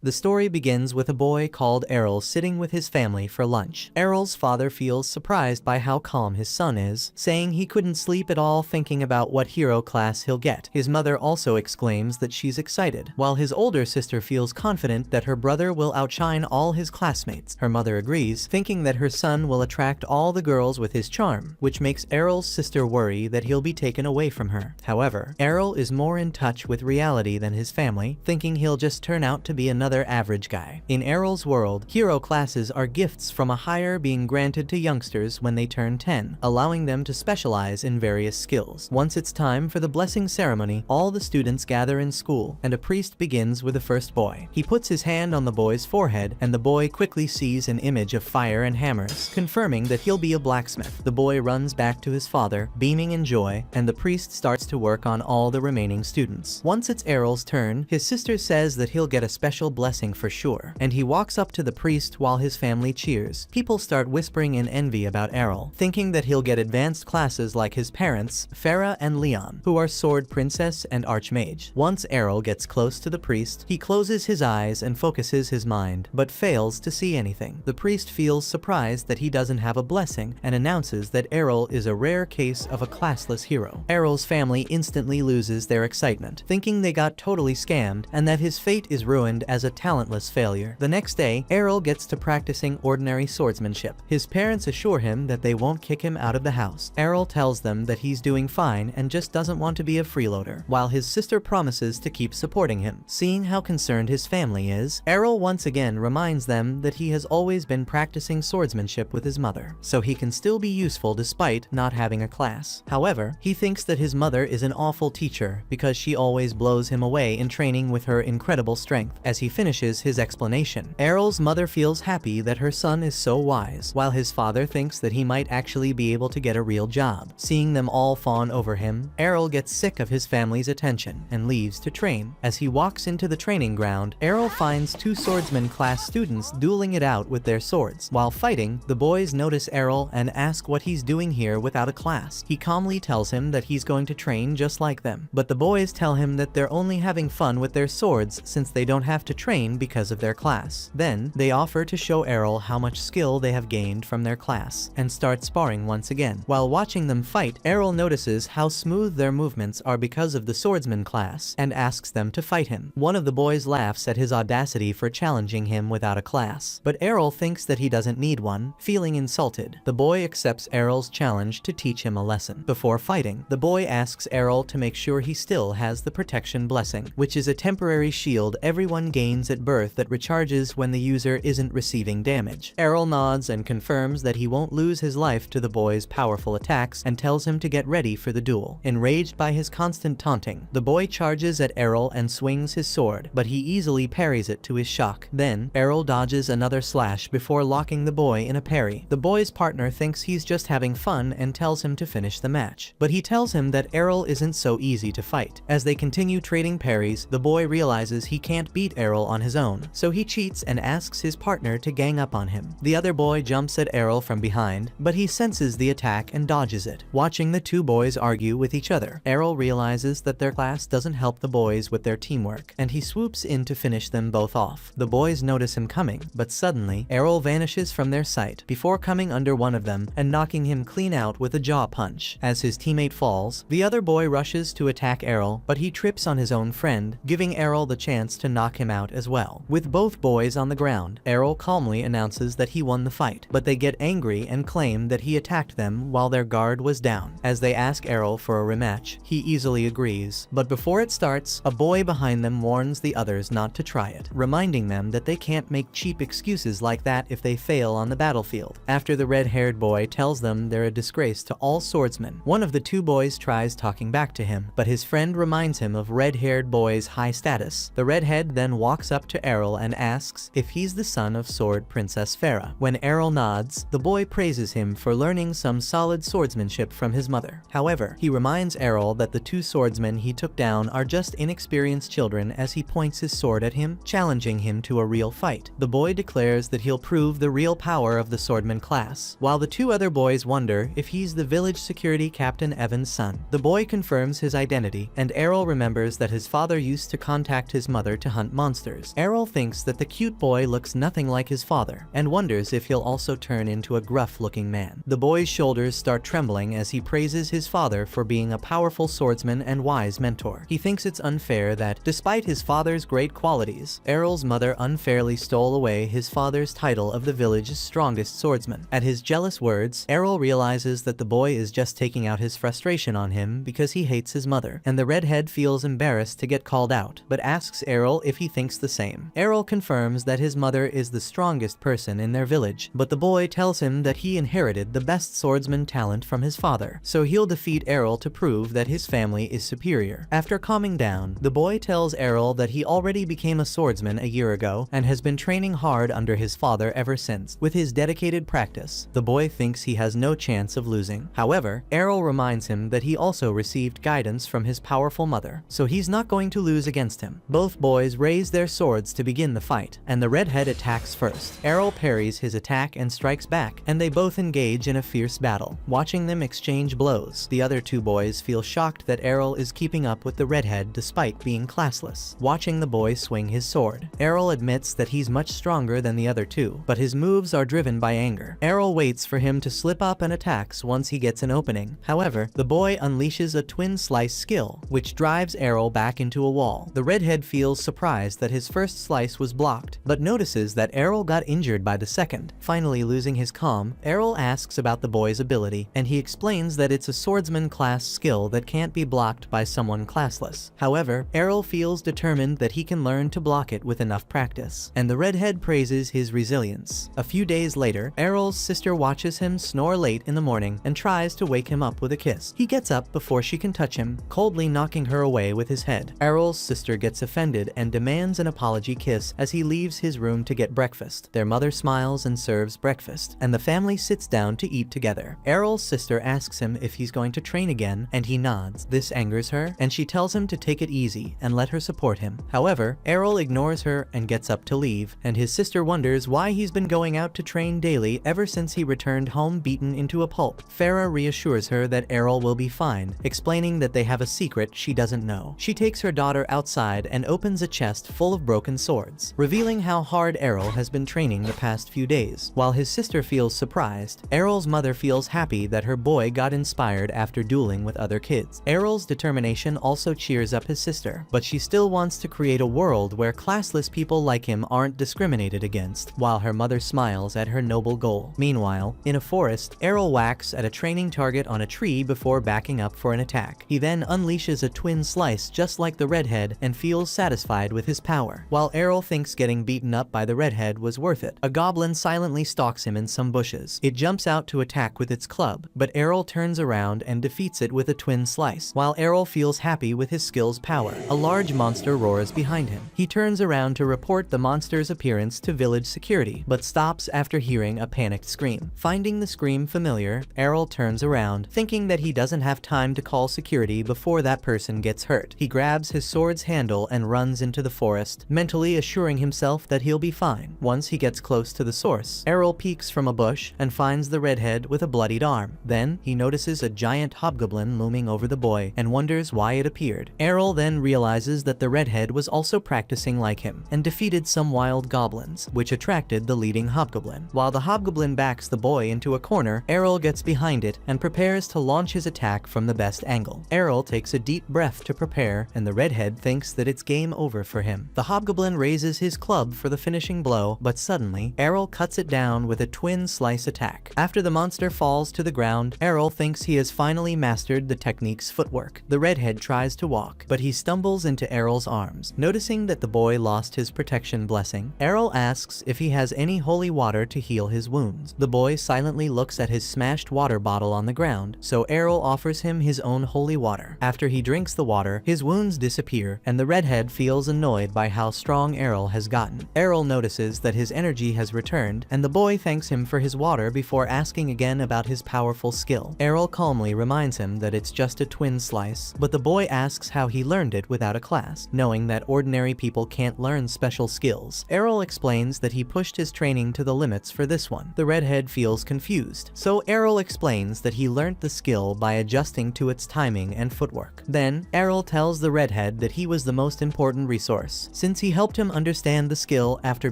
The story begins with a boy called Errol sitting with his family for lunch. Errol's father feels surprised by how calm his son is, saying he couldn't sleep at all thinking about what hero class he'll get. His mother also exclaims that she's excited, while his older sister feels confident that her brother will outshine all his classmates. Her mother agrees, thinking that her son will attract all the girls with his charm, which makes Errol's sister worry that he'll be taken away from her. However, Errol is more in touch with reality than his family, thinking he'll just turn out to be another average guy. In Errol's world, hero classes are gifts from a higher being granted to youngsters when they turn 10, allowing them to specialize in various skills. Once it's time for the blessing ceremony, all the students gather in school, and a priest begins with the first boy. He puts his hand on the boy's forehead, and the boy quickly sees an image of fire and hammers, confirming that he'll be a blacksmith. The boy runs back to his father, beaming in joy, and the priest starts to work on all the remaining students. Once it's Errol's turn, his sister says that he'll get a special blessing for sure, and he walks up to the priest while his family cheers. People start whispering in envy about Errol, thinking that he'll get advanced classes like his parents, Farah and Leon, who are sword princess and archmage. Once Errol gets close to the priest, he closes his eyes and focuses his mind, but fails to see anything. The priest feels surprised that he doesn't have a blessing and announces that Errol is a rare case of a classless hero. Errol's family instantly loses their excitement, thinking they got totally scammed and that his fate is ruined as a talentless failure. The next day, Errol gets to practicing ordinary swordsmanship. His parents assure him that they won't kick him out of the house. Errol tells them that he's doing fine and just doesn't want to be a freeloader, while his sister promises to keep supporting him. Seeing how concerned his family is, Errol once again reminds them that he has always been practicing swordsmanship with his mother, so he can still be useful despite not having a class. However, he thinks that his mother is an awful teacher because she always blows him away in training with her incredible strength. As he finishes his explanation, Errol's mother feels happy that her son is so wise, while his father thinks that he might actually be able to get a real job. Seeing them all fawn over him, Errol gets sick of his family's attention and leaves to train. As he walks into the training ground, Errol finds two swordsman class students dueling it out with their swords. While fighting, the boys notice Errol and ask what he's doing here without a class. He calmly tells him that he's going to train just like them, but the boys tell him that they're only having fun with their swords since they don't have to train because of their class. Then, they offer to show Errol how much skill they have gained from their class, and start sparring once again. While watching them fight, Errol notices how smooth their movements are because of the swordsman class, and asks them to fight him. One of the boys laughs at his audacity for challenging him without a class, but Errol thinks that he doesn't need one, feeling insulted. The boy accepts Errol's challenge to teach him a lesson. Before fighting, the boy asks Errol to make sure he still has the protection blessing, which is a temporary shield everyone gains at birth that recharges when the user isn't receiving damage. Errol nods and confirms that he won't lose his life to the boy's powerful attacks and tells him to get ready for the duel. Enraged by his constant taunting, the boy charges at Errol and swings his sword, but he easily parries it to his shock. Then, Errol dodges another slash before locking the boy in a parry. The boy's partner thinks he's just having fun and tells him to finish the match, but he tells him that Errol isn't so easy to fight. As they continue trading parries, the boy realizes he can't beat Errol on his own, so he cheats and asks his partner to gang up on him. The other boy jumps at Errol from behind, but he senses the attack and dodges it. Watching the two boys argue with each other, Errol realizes that their class doesn't help the boys with their teamwork, and he swoops in to finish them both off. The boys notice him coming, but suddenly, Errol vanishes from their sight before coming under one of them and knocking him clean out with a jaw punch. As his teammate falls, the other boy rushes to attack Errol, but he trips on his own friend, giving Errol the chance to knock him out as well. With both boys on the ground, Errol calmly announces that he won the fight, but they get angry and claim that he attacked them while their guard was down. As they ask Errol for a rematch, he easily agrees, but before it starts, a boy behind them warns the others not to try it, reminding them that they can't make cheap excuses like that if they fail on the battlefield. After the red-haired boy tells them they're a disgrace to all swordsmen, one of the two boys tries talking back to him, but his friend reminds him of red-haired boy's high status. The redhead then walks up to Errol and asks if he's the son of sword princess Farah. When Errol nods, the boy praises him for learning some solid swordsmanship from his mother. However, he reminds Errol that the two swordsmen he took down are just inexperienced children as he points his sword at him, challenging him to a real fight. The boy declares that he'll prove the real power of the swordman class, while the two other boys wonder if he's the village security captain Evan's son. The boy confirms his identity, and Errol remembers that his father used to contact his mother to hunt monsters. shoulders. Errol thinks that the cute boy looks nothing like his father, and wonders if he'll also turn into a gruff-looking man. The boy's shoulders start trembling as he praises his father for being a powerful swordsman and wise mentor. He thinks it's unfair that, despite his father's great qualities, Errol's mother unfairly stole away his father's title of the village's strongest swordsman. At his jealous words, Errol realizes that the boy is just taking out his frustration on him because he hates his mother, and the redhead feels embarrassed to get called out, but asks Errol if he thinks the same. Errol confirms that his mother is the strongest person in their village, but the boy tells him that he inherited the best swordsman talent from his father, so he'll defeat Errol to prove that his family is superior. After calming down, the boy tells Errol that he already became a swordsman a year ago and has been training hard under his father ever since. With his dedicated practice, the boy thinks he has no chance of losing. However, Errol reminds him that he also received guidance from his powerful mother, so he's not going to lose against him. Both boys raise their swords to begin the fight, and the redhead attacks first. Errol parries his attack and strikes back, and they both engage in a fierce battle. Watching them exchange blows, the other two boys feel shocked that Errol is keeping up with the redhead despite being classless. Watching the boy swing his sword, Errol admits that he's much stronger than the other two, but his moves are driven by anger. Errol waits for him to slip up and attacks once he gets an opening. However, the boy unleashes a twin slice skill, which drives Errol back into a wall. The redhead feels surprised that his first slice was blocked, but notices that Errol got injured by the second. Finally losing his calm, Errol asks about the boy's ability, and he explains that it's a swordsman class skill that can't be blocked by someone classless. However, Errol feels determined that he can learn to block it with enough practice, and the redhead praises his resilience. A few days later, Errol's sister watches him snore late in the morning and tries to wake him up with a kiss. He gets up before she can touch him, coldly knocking her away with his head. Errol's sister gets offended and demands an apology kiss as he leaves his room to get breakfast. Their mother smiles and serves breakfast, and the family sits down to eat together. Errol's sister asks him if he's going to train again, and he nods. This angers her, and she tells him to take it easy and let her support him. However, Errol ignores her and gets up to leave, and his sister wonders why he's been going out to train daily ever since he returned home beaten into a pulp. Farah reassures her that Errol will be fine, explaining that they have a secret she doesn't know. She takes her daughter outside and opens a chest full of broken swords, revealing how hard Errol has been training the past few days. While his sister feels surprised, Errol's mother feels happy that her boy got inspired after dueling with other kids. Errol's determination also cheers up his sister, but she still wants to create a world where classless people like him aren't discriminated against, while her mother smiles at her noble goal. Meanwhile, in a forest, Errol whacks at a training target on a tree before backing up for an attack. He then unleashes a twin slice just like the redhead and feels satisfied with his power. While Errol thinks getting beaten up by the redhead was worth it, a goblin silently stalks him in some bushes. It jumps out to attack with its club, but Errol turns around and defeats it with a twin slice. While Errol feels happy with his skill's power, a large monster roars behind him. He turns around to report the monster's appearance to village security, but stops after hearing a panicked scream. Finding the scream familiar, Errol turns around, thinking that he doesn't have time to call security before that person gets hurt. He grabs his sword's handle and runs into the forest, mentally assuring himself that he'll be fine. Once he gets close to the source, Errol peeks from a bush and finds the redhead with a bloodied arm. Then, he notices a giant hobgoblin looming over the boy and wonders why it appeared. Errol then realizes that the redhead was also practicing like him and defeated some wild goblins, which attracted the leading hobgoblin. While the hobgoblin backs the boy into a corner, Errol gets behind it and prepares to launch his attack from the best angle. Errol takes a deep breath to prepare, and the redhead thinks that it's game over for him. The hobgoblin raises his club for the finishing blow, but suddenly, Errol cuts it down with a twin slice attack. After the monster falls to the ground, Errol thinks he has finally mastered the technique's footwork. The redhead tries to walk, but he stumbles into Errol's arms. Noticing that the boy lost his protection blessing, Errol asks if he has any holy water to heal his wounds. The boy silently looks at his smashed water bottle on the ground, so Errol offers him his own holy water. After he drinks the water, his wounds disappear, and the redhead feels annoyed by how strong Errol has gotten. Errol notices that his energy has returned, and the boy thanks him for his water before asking again about his powerful skill. Errol calmly reminds him that it's just a twin slice, but the boy asks how he learned it without a class, knowing that ordinary people can't learn special skills. Errol explains that he pushed his training to the limits for this one. The redhead feels confused, so Errol explains that he learned the skill by adjusting to its timing and footwork. Then, Errol tells the redhead that he was the most important resource, since he helped him understand the skill after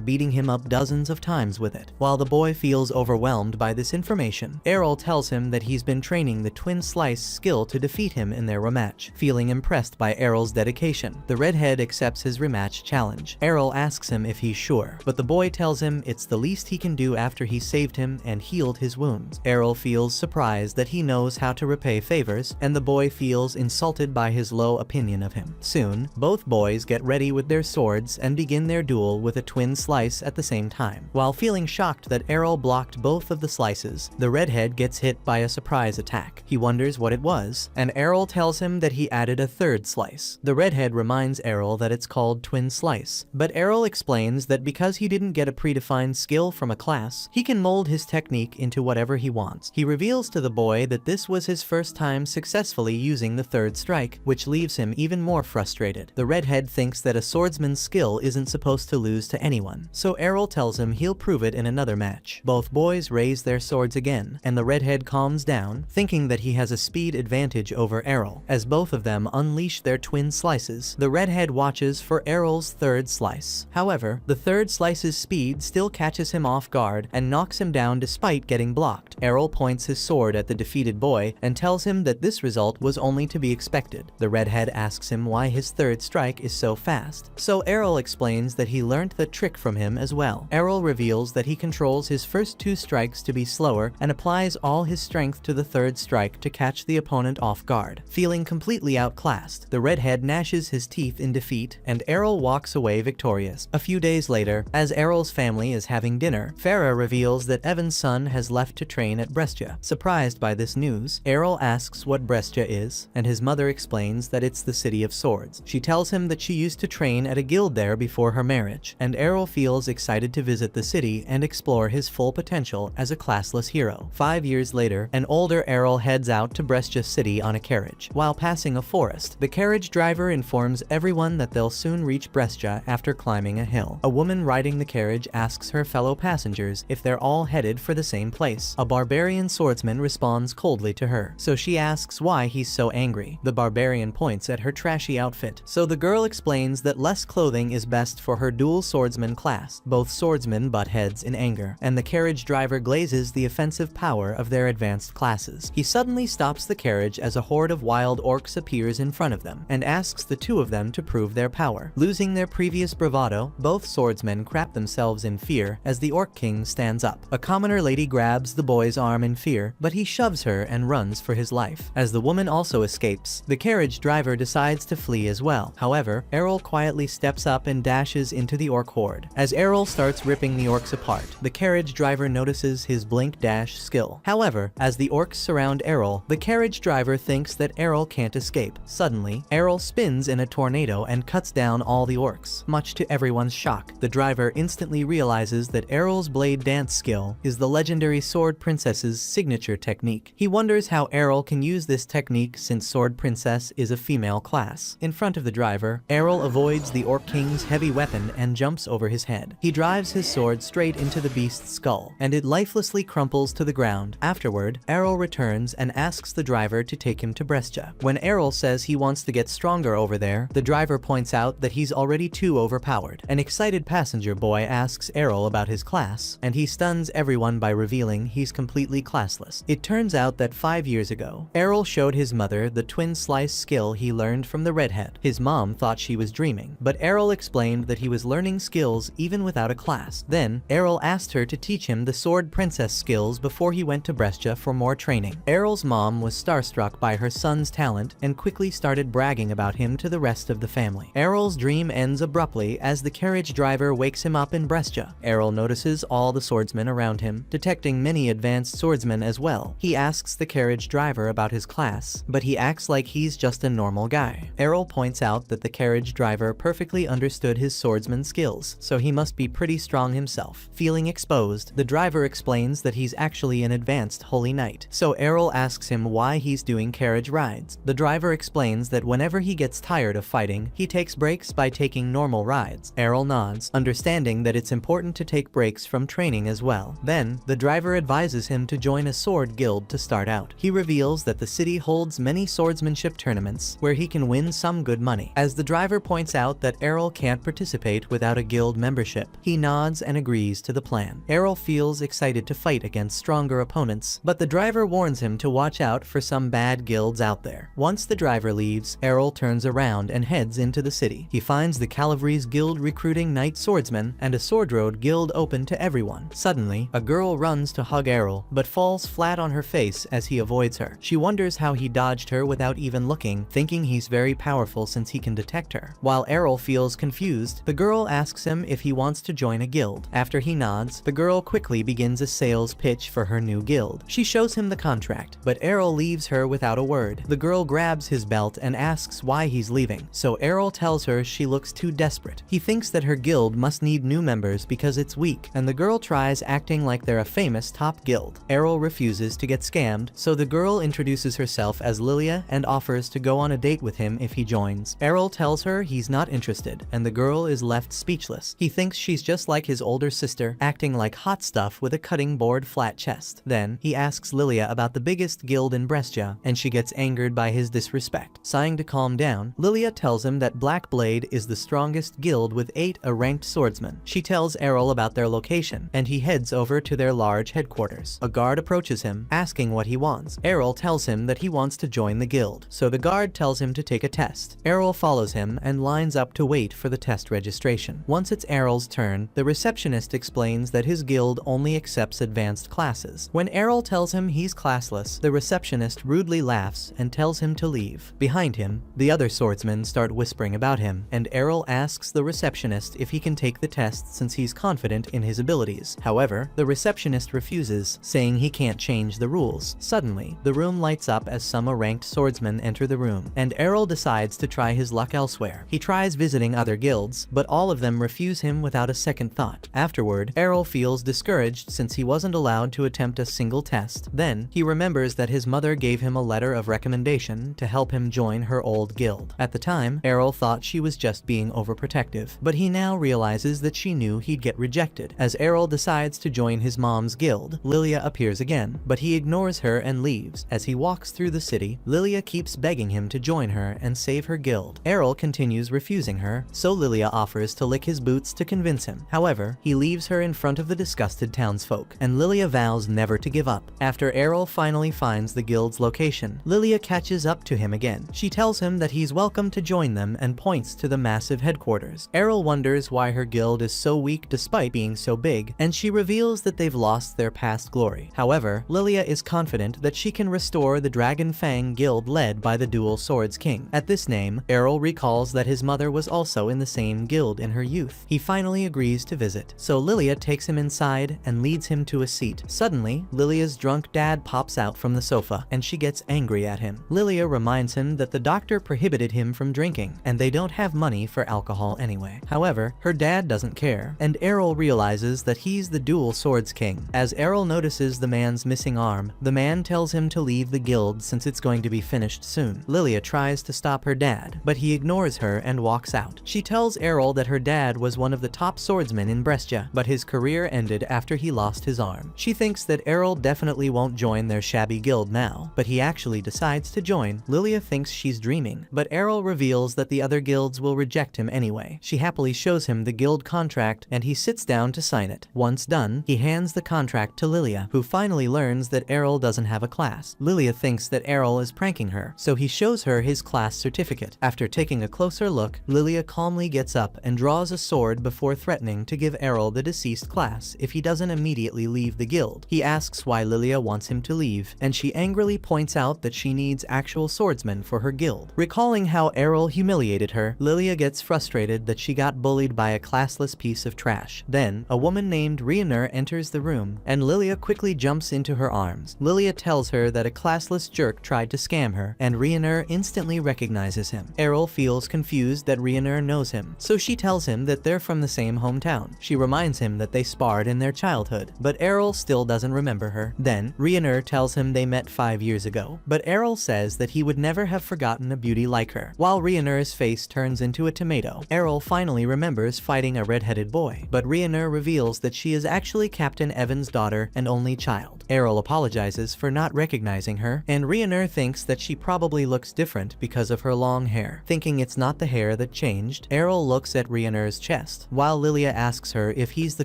beating him up dozens of times with it. While the boy feels overwhelmed by this information, Errol tells him that he's been training the twin slice skill to defeat him in their rematch. Feeling impressed by Errol's dedication, the redhead accepts his rematch challenge. Errol asks him if he's sure, but the boy tells him it's the least he can do after he saved him and healed his wounds. Errol feels surprised that he knows how to repay favors, and the boy feels insulted by his low opinion of him. Soon, both boys get ready with their swords and begin their duel with a twin slice at the same time. While feeling shocked that Errol blocked both of the slices, the redhead gets hit by a surprise attack. He wonders what it was, and Errol tells him that he added a third slice. The redhead reminds Errol that it's called twin slice, but Errol explains that because he didn't get a predefined skill from a class, he can mold his technique into whatever he wants. He reveals to the boy that this was his first time successfully using the third strike, which leaves him even more frustrated. The redhead thinks that a swordsman's skill isn't supposed to lose to anyone, so Errol tells him he'll prove it in another match. Both boys raise their swords again, and the redhead calms down, thinking that he has a speed advantage over Errol. As both of them unleash their twin slices, the redhead watches for Errol's third slice. However, the third slice's speed still catches him off guard and knocks him down despite getting blocked. Errol points his sword at the defeated boy and tells him that this result was only to be expected. The redhead asks him why his third strike is so fast, so Errol explains that he learned the trick from him as well. Errol reveals that he controls his first two strikes to be slower and applies all his strength to the third strike to catch the opponent off guard. Feeling completely outclassed, the redhead gnashes his teeth in defeat, and Errol walks away victorious. A few days later, as Errol's family is having dinner, Farah reveals that Evan's son has left to train at Brescia. Surprised by this news, Errol asks what Brescia is, and his mother explains that it's the city of swords. She tells him that she used to train at a guild there before her marriage, and Errol feels excited to visit the city and explore his full potential as a classless hero. 5 years later, an older Errol heads out to Brescia city on a carriage. While passing a forest, the carriage driver informs everyone that they'll soon reach Brescia after climbing a hill. A woman riding the carriage asks her fellow passengers if they're all headed for the same place. A barbarian swordsman responds coldly to her, so she asks why he's so angry. The barbarian points at her trashy outfit, so the girl explains that less clothing is best for her dual swordsman class. Both swordsmen butt heads in anger, and the carriage driver glazes the offensive power of their advanced classes. He suddenly stops the carriage as a horde of wild orcs appears in front of them, and asks the two of them to prove their power. Losing their previous bravado, both swordsmen crap themselves in fear as the orc king stands up. A commoner lady grabs the boy's arm in fear, but he shoves her and runs for his life. As the woman also escapes, the carriage driver decides to flee as well. However, Errol quietly steps up and dashes into the orc horde. As Errol starts ripping the orcs apart, the carriage driver notices his blink dash skill. However, as the orcs surround Errol, the carriage driver thinks that Errol can't escape. Suddenly, Errol spins in a tornado and cuts down all the orcs. Much to everyone's shock, the driver instantly realizes that Errol's blade dance skill is the legendary Sword Princess's signature technique. He wonders how Errol can use this technique since Sword Princess is a female class. In front of the driver, Errol avoids the Orc King's heavy weapon and jumps over his head. He drives his sword straight into the beast's skull, and it lifelessly crumples to the ground. Afterward, Errol returns and asks the driver to take him to Brescia. When Errol says he wants to get stronger over there, the driver points out that he's already too overpowered. An excited passenger boy asks Errol about his class, and he stuns everyone by revealing he's completely classless. It turns out that 5 years ago, Errol showed his mother the twin slice skill he learned from the redhead. His mom thought she was dreaming, but Errol explained that he was learning skills even without a class. Then, Errol asked her to teach him the Sword Princess skills before he went to Brescia for more training. Errol's mom was starstruck by her son's talent and quickly started bragging about him to the rest of the family. Errol's dream ends abruptly as the carriage driver wakes him up in Brescia. Errol notices all the swordsmen around him, detecting many advanced swordsmen as well. He asks the carriage driver about his class, but he acts like he's just a normal guy. Errol points out that the carriage driver perfectly understood his swordsman skills, so he must be pretty strong himself. Feeling exposed, the driver explains that he's actually an advanced holy knight, so Errol asks him why he's doing carriage rides. The driver explains that whenever he gets tired of fighting, he takes breaks by taking normal rides. Errol nods, understanding that it's important to take breaks from training as well. Then, the driver advises him to join a sword guild to start out. He reveals that the city holds many swordsmanship tournaments where he can win some good money. As the driver points out that that Errol can't participate without a guild membership. He nods and agrees to the plan. Errol feels excited to fight against stronger opponents, but the driver warns him to watch out for some bad guilds out there. Once the driver leaves, Errol turns around and heads into the city. He finds the Cavalry's guild recruiting knight swordsmen and a sword road guild open to everyone. Suddenly, a girl runs to hug Errol, but falls flat on her face as he avoids her. She wonders how he dodged her without even looking, thinking he's very powerful since he can detect her. While Errol feels confused, the girl asks him if he wants to join a guild. After he nods, the girl quickly begins a sales pitch for her new guild. She shows him the contract, but Errol leaves her without a word. The girl grabs his belt and asks why he's leaving, so Errol tells her she looks too desperate. He thinks that her guild must need new members because it's weak, and the girl tries acting like they're a famous top guild. Errol refuses to get scammed, so the girl introduces herself as Lilia and offers to go on a date with him if he joins. Errol tells her he's not interested, and the girl is left speechless. He thinks she's just like his older sister, acting like hot stuff with a cutting board flat chest. Then, he asks Lilia about the biggest guild in Brescia, and she gets angered by his disrespect. Sighing to calm down, Lilia tells him that Black Blade is the strongest guild with 8 ranked swordsmen. She tells Errol about their location, and he heads over to their large headquarters. A guard approaches him, asking what he wants. Errol tells him that he wants to join the guild, so the guard tells him to take a test. Errol follows him and lines up to wait for the test registration. Once it's Errol's turn, the receptionist explains that his guild only accepts advanced classes. When Errol tells him he's classless, the receptionist rudely laughs and tells him to leave. Behind him, the other swordsmen start whispering about him, and Errol asks the receptionist if he can take the test since he's confident in his abilities. However, the receptionist refuses, saying he can't change the rules. Suddenly, the room lights up as some ranked swordsmen enter the room, and Errol decides to try his luck elsewhere. He tries visiting other guilds, but all of them refuse him without a second thought. Afterward, Errol feels discouraged since he wasn't allowed to attempt a single test. Then, he remembers that his mother gave him a letter of recommendation to help him join her old guild. At the time, Errol thought she was just being overprotective, but he now realizes that she knew he'd get rejected. As Errol decides to join his mom's guild, Lilia appears again, but he ignores her and leaves. As he walks through the city, Lilia keeps begging him to join her and save her guild. Errol continues refusing her, so Lilia offers to lick his boots to convince him. However, he leaves her in front of the disgusted townsfolk, and Lilia vows never to give up. After Errol finally finds the guild's location, Lilia catches up to him again. She tells him that he's welcome to join them and points to the massive headquarters. Errol wonders why her guild is so weak despite being so big, and she reveals that they've lost their past glory. However, Lilia is confident that she can restore the Dragon Fang guild led by the Dual Swords King. At this name, Errol recalls that his mother was also in the same guild in her youth. He finally agrees to visit, so Lilia takes him inside and leads him to a seat. Suddenly, Lilia's drunk dad pops out from the sofa, and she gets angry at him. Lilia reminds him that the doctor prohibited him from drinking, and they don't have money for alcohol anyway. However, her dad doesn't care, and Errol realizes that he's the Dual Swords King. As Errol notices the man's missing arm, the man tells him to leave the guild since it's going to be finished soon. Lilia tries to stop her dad, but he ignores her and walks out. She tells Errol that her dad was one of the top swordsmen in Brescia, but his career ended after he lost his arm. She thinks that Errol definitely won't join their shabby guild now, but he actually decides to join. Lilia thinks she's dreaming, but Errol reveals that the other guilds will reject him anyway. She happily shows him the guild contract, and he sits down to sign it. Once done, he hands the contract to Lilia, who finally learns that Errol doesn't have a class. Lilia thinks that Errol is pranking her, so he shows her his class certificate. After taking a closer look, Lilia calmly gets up and draws a sword before threatening to give Errol the deceased class if he doesn't immediately leave the guild. He asks why Lilia wants him to leave, and she angrily points out that she needs actual swordsmen for her guild. Recalling how Errol humiliated her, Lilia gets frustrated that she got bullied by a classless piece of trash. Then, a woman named Rionur enters the room, and Lilia quickly jumps into her arms. Lilia tells her that a classless jerk tried to scam her, and Rionur instantly recognizes him. Errol feels confused that Rionur knows him, so she tells him that they're from the same hometown. She reminds him that they sparred in their childhood, but Errol still doesn't remember her. Then, Rionur tells him they met 5 years ago, but Errol says that he would never have forgotten a beauty like her. While Rionur's face turns into a tomato, Errol finally remembers fighting a red-headed boy, but Rionur reveals that she is actually Captain Evan's daughter and only child. Errol apologizes for not recognizing her, and Rionur thinks that she probably looks different because of her long hair, thinking it's not the hair that changed, Errol looks at Rhaenyr's chest, while Lilia asks her if he's the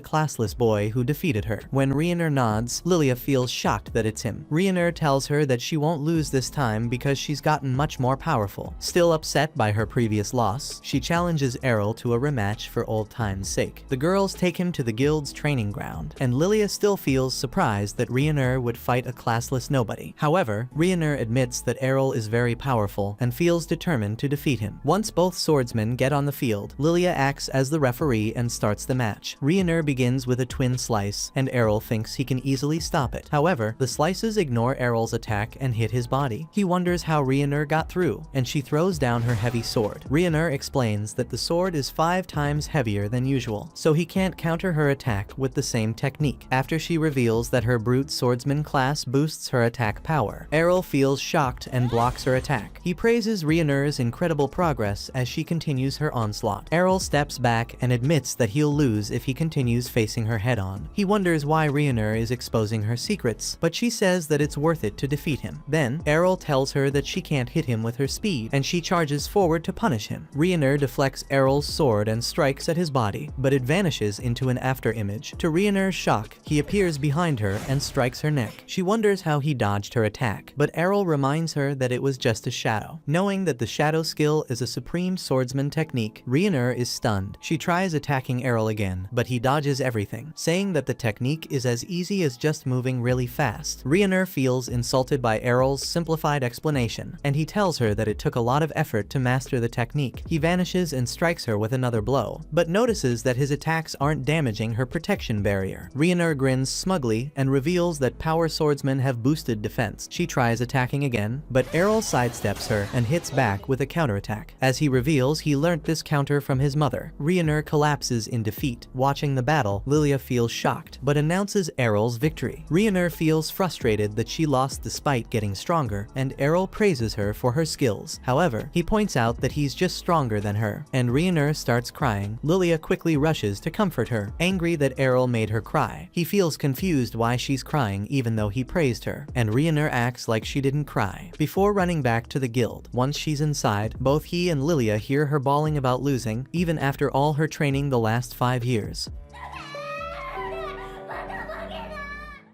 classless boy who defeated her. When Rhaenyr nods, Lilia feels shocked that it's him. Rhaenyr tells her that she won't lose this time because she's gotten much more powerful. Still upset by her previous loss, she challenges Errol to a rematch for old time's sake. The girls take him to the guild's training ground, and Lilia still feels surprised that Rhaenyr would fight a classless nobody. However, Rhaenyr admits that Errol is very powerful and feels determined to defeat him. Once both swordsmen get on the field, Lilia acts as the referee and starts the match. Rhaenyr begins with a twin slice, and Errol thinks he can easily stop it. However, the slices ignore Errol's attack and hit his body. He wonders how Rhaenyr got through, and she throws down her heavy sword. Rhaenyr explains that the sword is 5 times heavier than usual, so he can't counter her attack with the same technique. After she reveals that her brute swordsman class boosts her attack power, Errol feels shocked and blocks her attack. He praises Rhaenyr's incredible progress as she continues her onslaught. Errol steps back and admits that he'll lose if he continues facing her head-on. He wonders why Rhaenyr is exposing her secrets, but she says that it's worth it to defeat him. Then, Errol tells her that she can't hit him with her speed, and she charges forward to punish him. Rhaenyr deflects Errol's sword and strikes at his body, but it vanishes into an after-image. To Rhaenyr's shock, he appears behind her and strikes her neck. She wonders how he dodged her attack, but Errol reminds her that it was just a shadow. Knowing that the shadow skill is a supreme swordsman technique, Rhaenyr is stunned. She tries attacking Errol again, but he dodges everything, saying that the technique is as easy as just moving really fast. Rhaenyr feels insulted by Errol's simplified explanation, and he tells her that it took a lot of effort to master the technique. He vanishes and strikes her with another blow, but notices that his attacks aren't damaging her protection barrier. Rhaenyr grins smugly and reveals that power swordsmen have boosted defense. She tries attacking again, but Errol sidesteps her and hits back with a counterattack. As he reveals he learnt this counter from his mother, Rhaenyr collapses in defeat. Watching the battle, Lilia feels shocked, but announces Errol's victory. Rhaenyr feels frustrated that she lost despite getting stronger, and Errol praises her for her skills. However, he points out that he's just stronger than her, and Rhaenyr starts crying. Lilia quickly rushes to comfort her, angry that Errol made her cry. He feels confused why she's crying even though he praised her, and Rhaenyr acts like she didn't cry. Before running back to the guild, once she's inside, both he and Lilia hear her bawling about losing, even after all her training the last 5 years.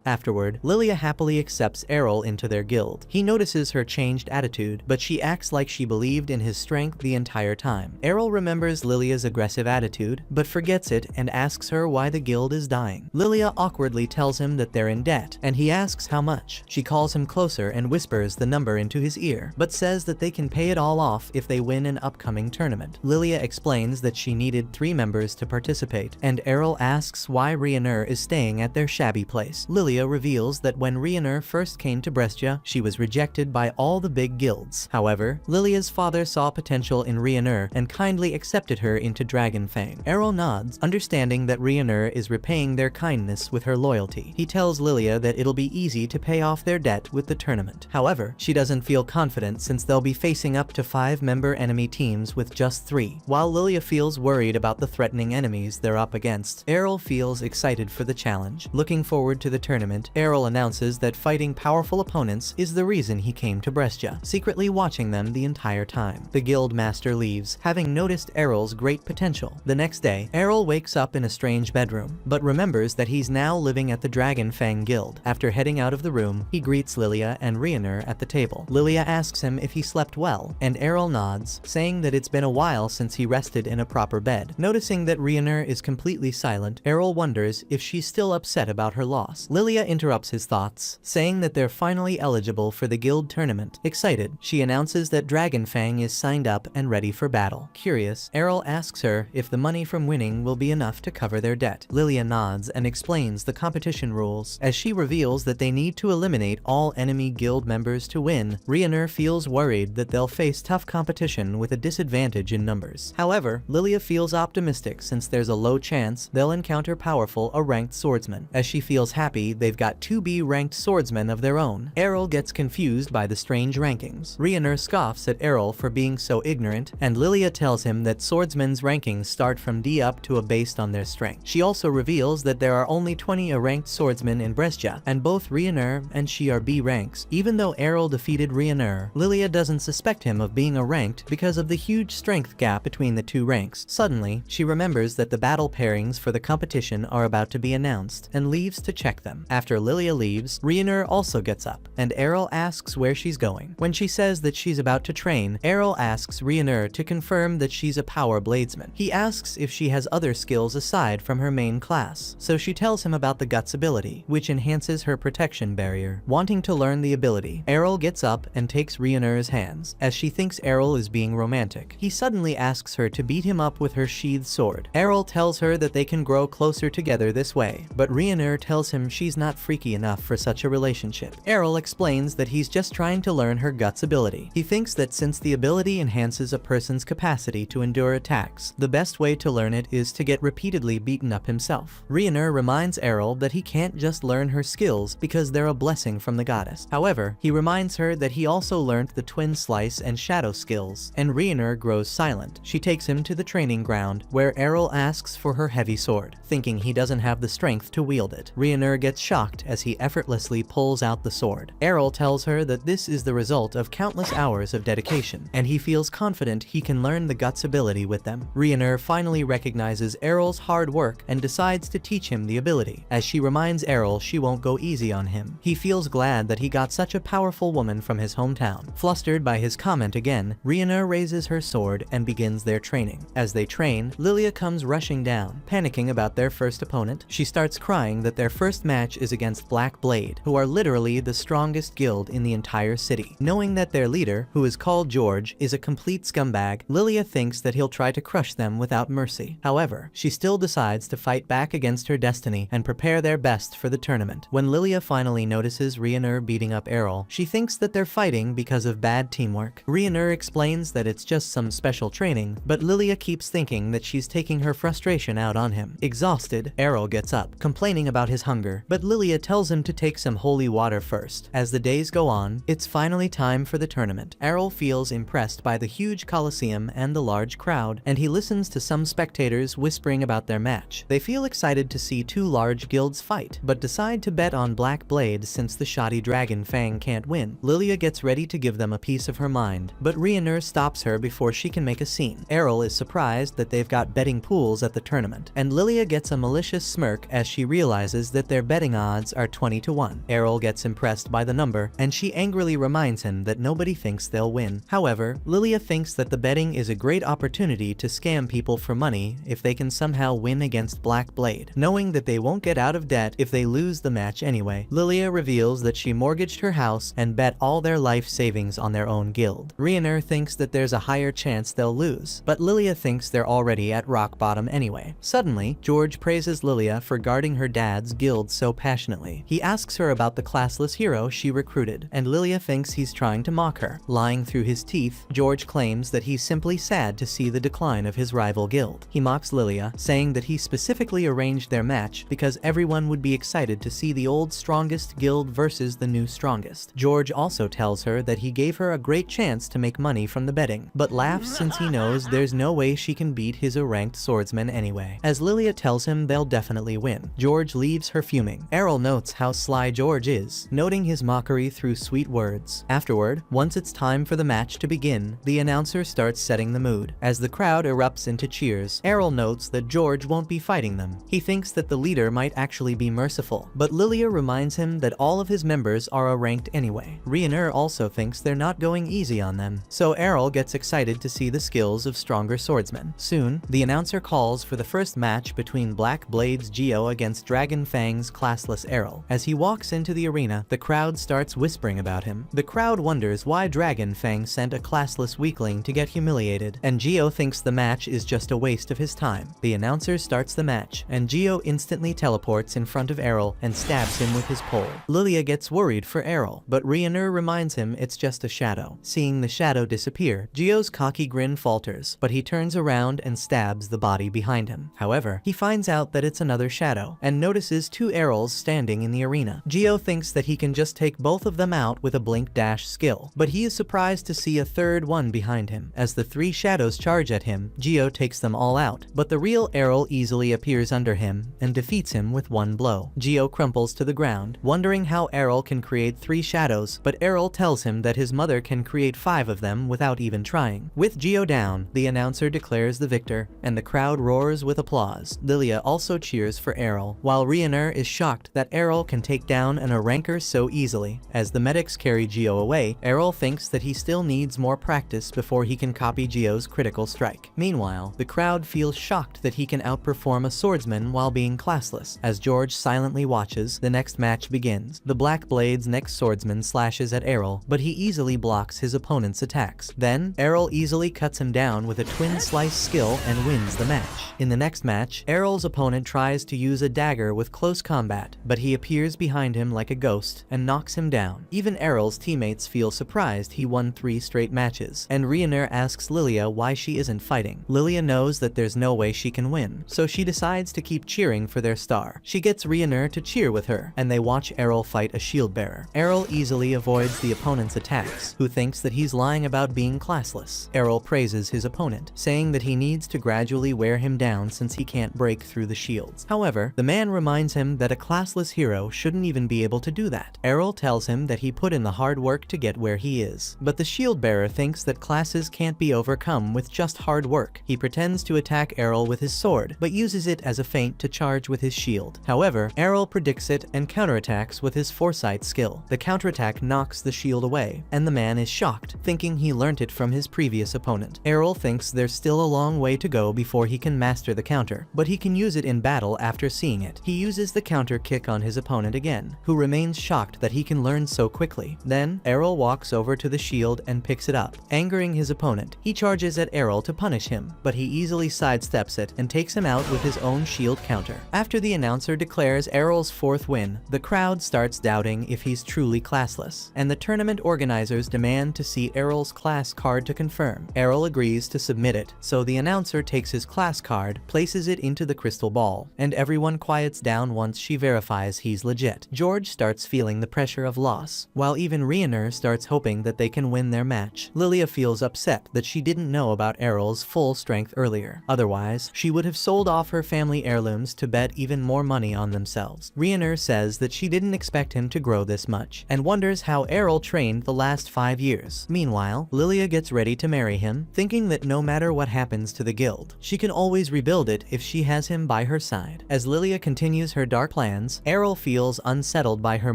Afterward, Lilia happily accepts Errol into their guild. He notices her changed attitude, but she acts like she believed in his strength the entire time. Errol remembers Lilia's aggressive attitude, but forgets it and asks her why the guild is dying. Lilia awkwardly tells him that they're in debt, and he asks how much. She calls him closer and whispers the number into his ear, but says that they can pay it all off if they win an upcoming tournament. Lilia explains that she needed 3 members to participate, and Errol asks why Rhaenyr is staying at their shabby place. Lilia reveals that when Rhaenyr first came to Brescia, she was rejected by all the big guilds. However, Lilia's father saw potential in Rhaenyr and kindly accepted her into Dragonfang. Errol nods, understanding that Rhaenyr is repaying their kindness with her loyalty. He tells Lilia that it'll be easy to pay off their debt with the tournament. However, she doesn't feel confident since they'll be facing up to 5-member enemy teams with just 3. While Lilia feels worried about the threatening enemies they're up against, Errol feels excited for the challenge. Looking forward to the tournament, Errol announces that fighting powerful opponents is the reason he came to Brescia, secretly watching them the entire time. The guild master leaves, having noticed Errol's great potential. The next day, Errol wakes up in a strange bedroom, but remembers that he's now living at the Dragonfang Guild. After heading out of the room, he greets Lilia and Rhaenyr at the table. Lilia asks him if he slept well, and Errol nods, saying that it's been a while since he rested in a proper bed. Noticing that Rhaenyr is completely silent, Errol wonders if she's still upset about her loss. Lilia interrupts his thoughts, saying that they're finally eligible for the guild tournament. Excited, she announces that Dragonfang is signed up and ready for battle. Curious, Errol asks her if the money from winning will be enough to cover their debt. Lilia nods and explains the competition rules. As she reveals that they need to eliminate all enemy guild members to win, Rhaenyr feels worried that they'll face tough competition with a disadvantage in numbers. However, Lilia feels optimistic since there's a low chance they'll encounter powerful or ranked swordsmen. As she feels happy they've got 2 B-ranked swordsmen of their own. Errol gets confused by the strange rankings. Rhaenyra scoffs at Errol for being so ignorant, and Lilia tells him that swordsmen's rankings start from D up to A based on their strength. She also reveals that there are only 20 A-ranked swordsmen in Brescia, and both Rhaenyra and she are B ranks. Even though Errol defeated Rhaenyra, Lilia doesn't suspect him of being A-ranked because of the huge strength gap between the 2 ranks. Suddenly, she remembers that the battle pairings for the competition are about to be announced, and leaves to check them. After Lilia leaves, Rhaenyra also gets up, and Errol asks where she's going. When she says that she's about to train, Errol asks Rhaenyra to confirm that she's a power bladesman. He asks if she has other skills aside from her main class, so she tells him about the Guts ability, which enhances her protection barrier. Wanting to learn the ability, Errol gets up and takes Rhaenyra's hands, as she thinks Errol is being romantic. He suddenly asks her to beat him up with her sheathed sword. Errol tells her that they can grow closer together this way, but Rhaenyra tells him she's not freaky enough for such a relationship. Errol explains that he's just trying to learn her Guts ability. He thinks that since the ability enhances a person's capacity to endure attacks, the best way to learn it is to get repeatedly beaten up himself. Rhaenyra reminds Errol that he can't just learn her skills because they're a blessing from the goddess. However, he reminds her that he also learned the twin slice and shadow skills, and Rhaenyra grows silent. She takes him to the training ground, where Errol asks for her heavy sword, thinking he doesn't have the strength to wield it. Rhaenyra gets shocked as he effortlessly pulls out the sword. Errol tells her that this is the result of countless hours of dedication, and he feels confident he can learn the Guts ability with them. Rhaenyra finally recognizes Errol's hard work and decides to teach him the ability. As she reminds Errol she won't go easy on him, he feels glad that he got such a powerful woman from his hometown. Flustered by his comment again, Rhaenyra raises her sword and begins their training. As they train, Lilia comes rushing down, panicking about their first opponent. She starts crying that their first match is against Black Blade, who are literally the strongest guild in the entire city. Knowing that their leader, who is called George, is a complete scumbag, Lilia thinks that he'll try to crush them without mercy. However, she still decides to fight back against her destiny and prepare their best for the tournament. When Lilia finally notices Rhaenyra beating up Errol, she thinks that they're fighting because of bad teamwork. Rhaenyra explains that it's just some special training, but Lilia keeps thinking that she's taking her frustration out on him. Exhausted, Errol gets up, complaining about his hunger, but Lilia tells him to take some holy water first. As the days go on, it's finally time for the tournament. Errol feels impressed by the huge coliseum and the large crowd, and he listens to some spectators whispering about their match. They feel excited to see 2 large guilds fight, but decide to bet on Black Blade since the shoddy Dragon Fang can't win. Lilia gets ready to give them a piece of her mind, but Rhaenyra stops her before she can make a scene. Errol is surprised that they've got betting pools at the tournament, and Lilia gets a malicious smirk as she realizes that their betting odds are 20 to 1. Errol gets impressed by the number, and she angrily reminds him that nobody thinks they'll win. However, Lilia thinks that the betting is a great opportunity to scam people for money if they can somehow win against Black Blade. Knowing that they won't get out of debt if they lose the match anyway, Lilia reveals that she mortgaged her house and bet all their life savings on their own guild. Rhaenyra thinks that there's a higher chance they'll lose, but Lilia thinks they're already at rock bottom anyway. Suddenly, George praises Lilia for guarding her dad's guild so passionately. He asks her about the classless hero she recruited, and Lilia thinks he's trying to mock her. Lying through his teeth, George claims that he's simply sad to see the decline of his rival guild. He mocks Lilia, saying that he specifically arranged their match because everyone would be excited to see the old strongest guild versus the new strongest. George also tells her that he gave her a great chance to make money from the betting, but laughs since he knows there's no way she can beat his A-ranked swordsman anyway. As Lilia tells him they'll definitely win, George leaves her fuming. Errol notes how sly George is, noting his mockery through sweet words. Afterward, once it's time for the match to begin, the announcer starts setting the mood. As the crowd erupts into cheers, Errol notes that George won't be fighting them. He thinks that the leader might actually be merciful, but Lilia reminds him that all of his members are A-ranked anyway. Rhaenyra also thinks they're not going easy on them, so Errol gets excited to see the skills of stronger swordsmen. Soon, the announcer calls for the first match between Black Blade's Geo against Dragon Fang's classless Errol. As he walks into the arena, the crowd starts whispering about him. The crowd wonders why Dragon Fang sent a classless weakling to get humiliated, and Geo thinks the match is just a waste of his time. The announcer starts the match, and Geo instantly teleports in front of Errol and stabs him with his pole. Lilia gets worried for Errol, but Rhaenyra reminds him it's just a shadow. Seeing the shadow disappear, Geo's cocky grin falters, but he turns around and stabs the body behind him. However, he finds out that it's another shadow, and notices 2 Errols Errol's standing in the arena. Gio thinks that he can just take both of them out with a blink dash skill, but he is surprised to see a third one behind him. As the three shadows charge at him, Gio takes them all out, but the real Errol easily appears under him and defeats him with one blow. Gio crumples to the ground, wondering how Errol can create three shadows, but Errol tells him that his mother can create 5 of them without even trying. With Gio down, the announcer declares the victor, and the crowd roars with applause. Lilia also cheers for Errol, while Rioner is shocked that Errol can take down an Aranker so easily. As the medics carry Gio away, Errol thinks that he still needs more practice before he can copy Gio's critical strike. Meanwhile, the crowd feels shocked that he can outperform a swordsman while being classless. As George silently watches, the next match begins. The Black Blade's next swordsman slashes at Errol, but he easily blocks his opponent's attacks. Then, Errol easily cuts him down with a twin slice skill and wins the match. In the next match, Errol's opponent tries to use a dagger with close combat, but he appears behind him like a ghost and knocks him down. Even Errol's teammates feel surprised he won 3 straight matches, and Rioner asks Lilia why she isn't fighting. Lilia knows that there's no way she can win, so she decides to keep cheering for their star. She gets Rioner to cheer with her, and they watch Errol fight a shield bearer. Errol easily avoids the opponent's attacks, who thinks that he's lying about being classless. Errol praises his opponent, saying that he needs to gradually wear him down since he can't break through the shields. However, the man reminds him that a classless hero shouldn't even be able to do that. Errol tells him that he put in the hard work to get where he is, but the shield bearer thinks that classes can't be overcome with just hard work. He pretends to attack Errol with his sword, but uses it as a feint to charge with his shield. However, Errol predicts it and counterattacks with his foresight skill. The counterattack knocks the shield away, and the man is shocked, thinking he learnt it from his previous opponent. Errol thinks there's still a long way to go before he can master the counter, but he can use it in battle after seeing it. He uses the counter kick on his opponent again, who remains shocked that he can learn so quickly. Then, Errol walks over to the shield and picks it up, angering his opponent. He charges at Errol to punish him, but he easily sidesteps it and takes him out with his own shield counter. After the announcer declares Errol's 4th win, the crowd starts doubting if he's truly classless, and the tournament organizers demand to see Errol's class card to confirm. Errol agrees to submit it, so the announcer takes his class card, places it into the crystal ball, and everyone quiets down once she verifies he's legit. George starts feeling the pressure of loss, while even Rioner starts hoping that they can win their match. Lilia feels upset that she didn't know about Errol's full strength earlier. Otherwise, she would have sold off her family heirlooms to bet even more money on themselves. Rioner says that she didn't expect him to grow this much, and wonders how Errol trained the last 5 years. Meanwhile, Lilia gets ready to marry him, thinking that no matter what happens to the guild, she can always rebuild it if she has him by her side. As Lilia continues her dark plans, Errol feels unsettled by her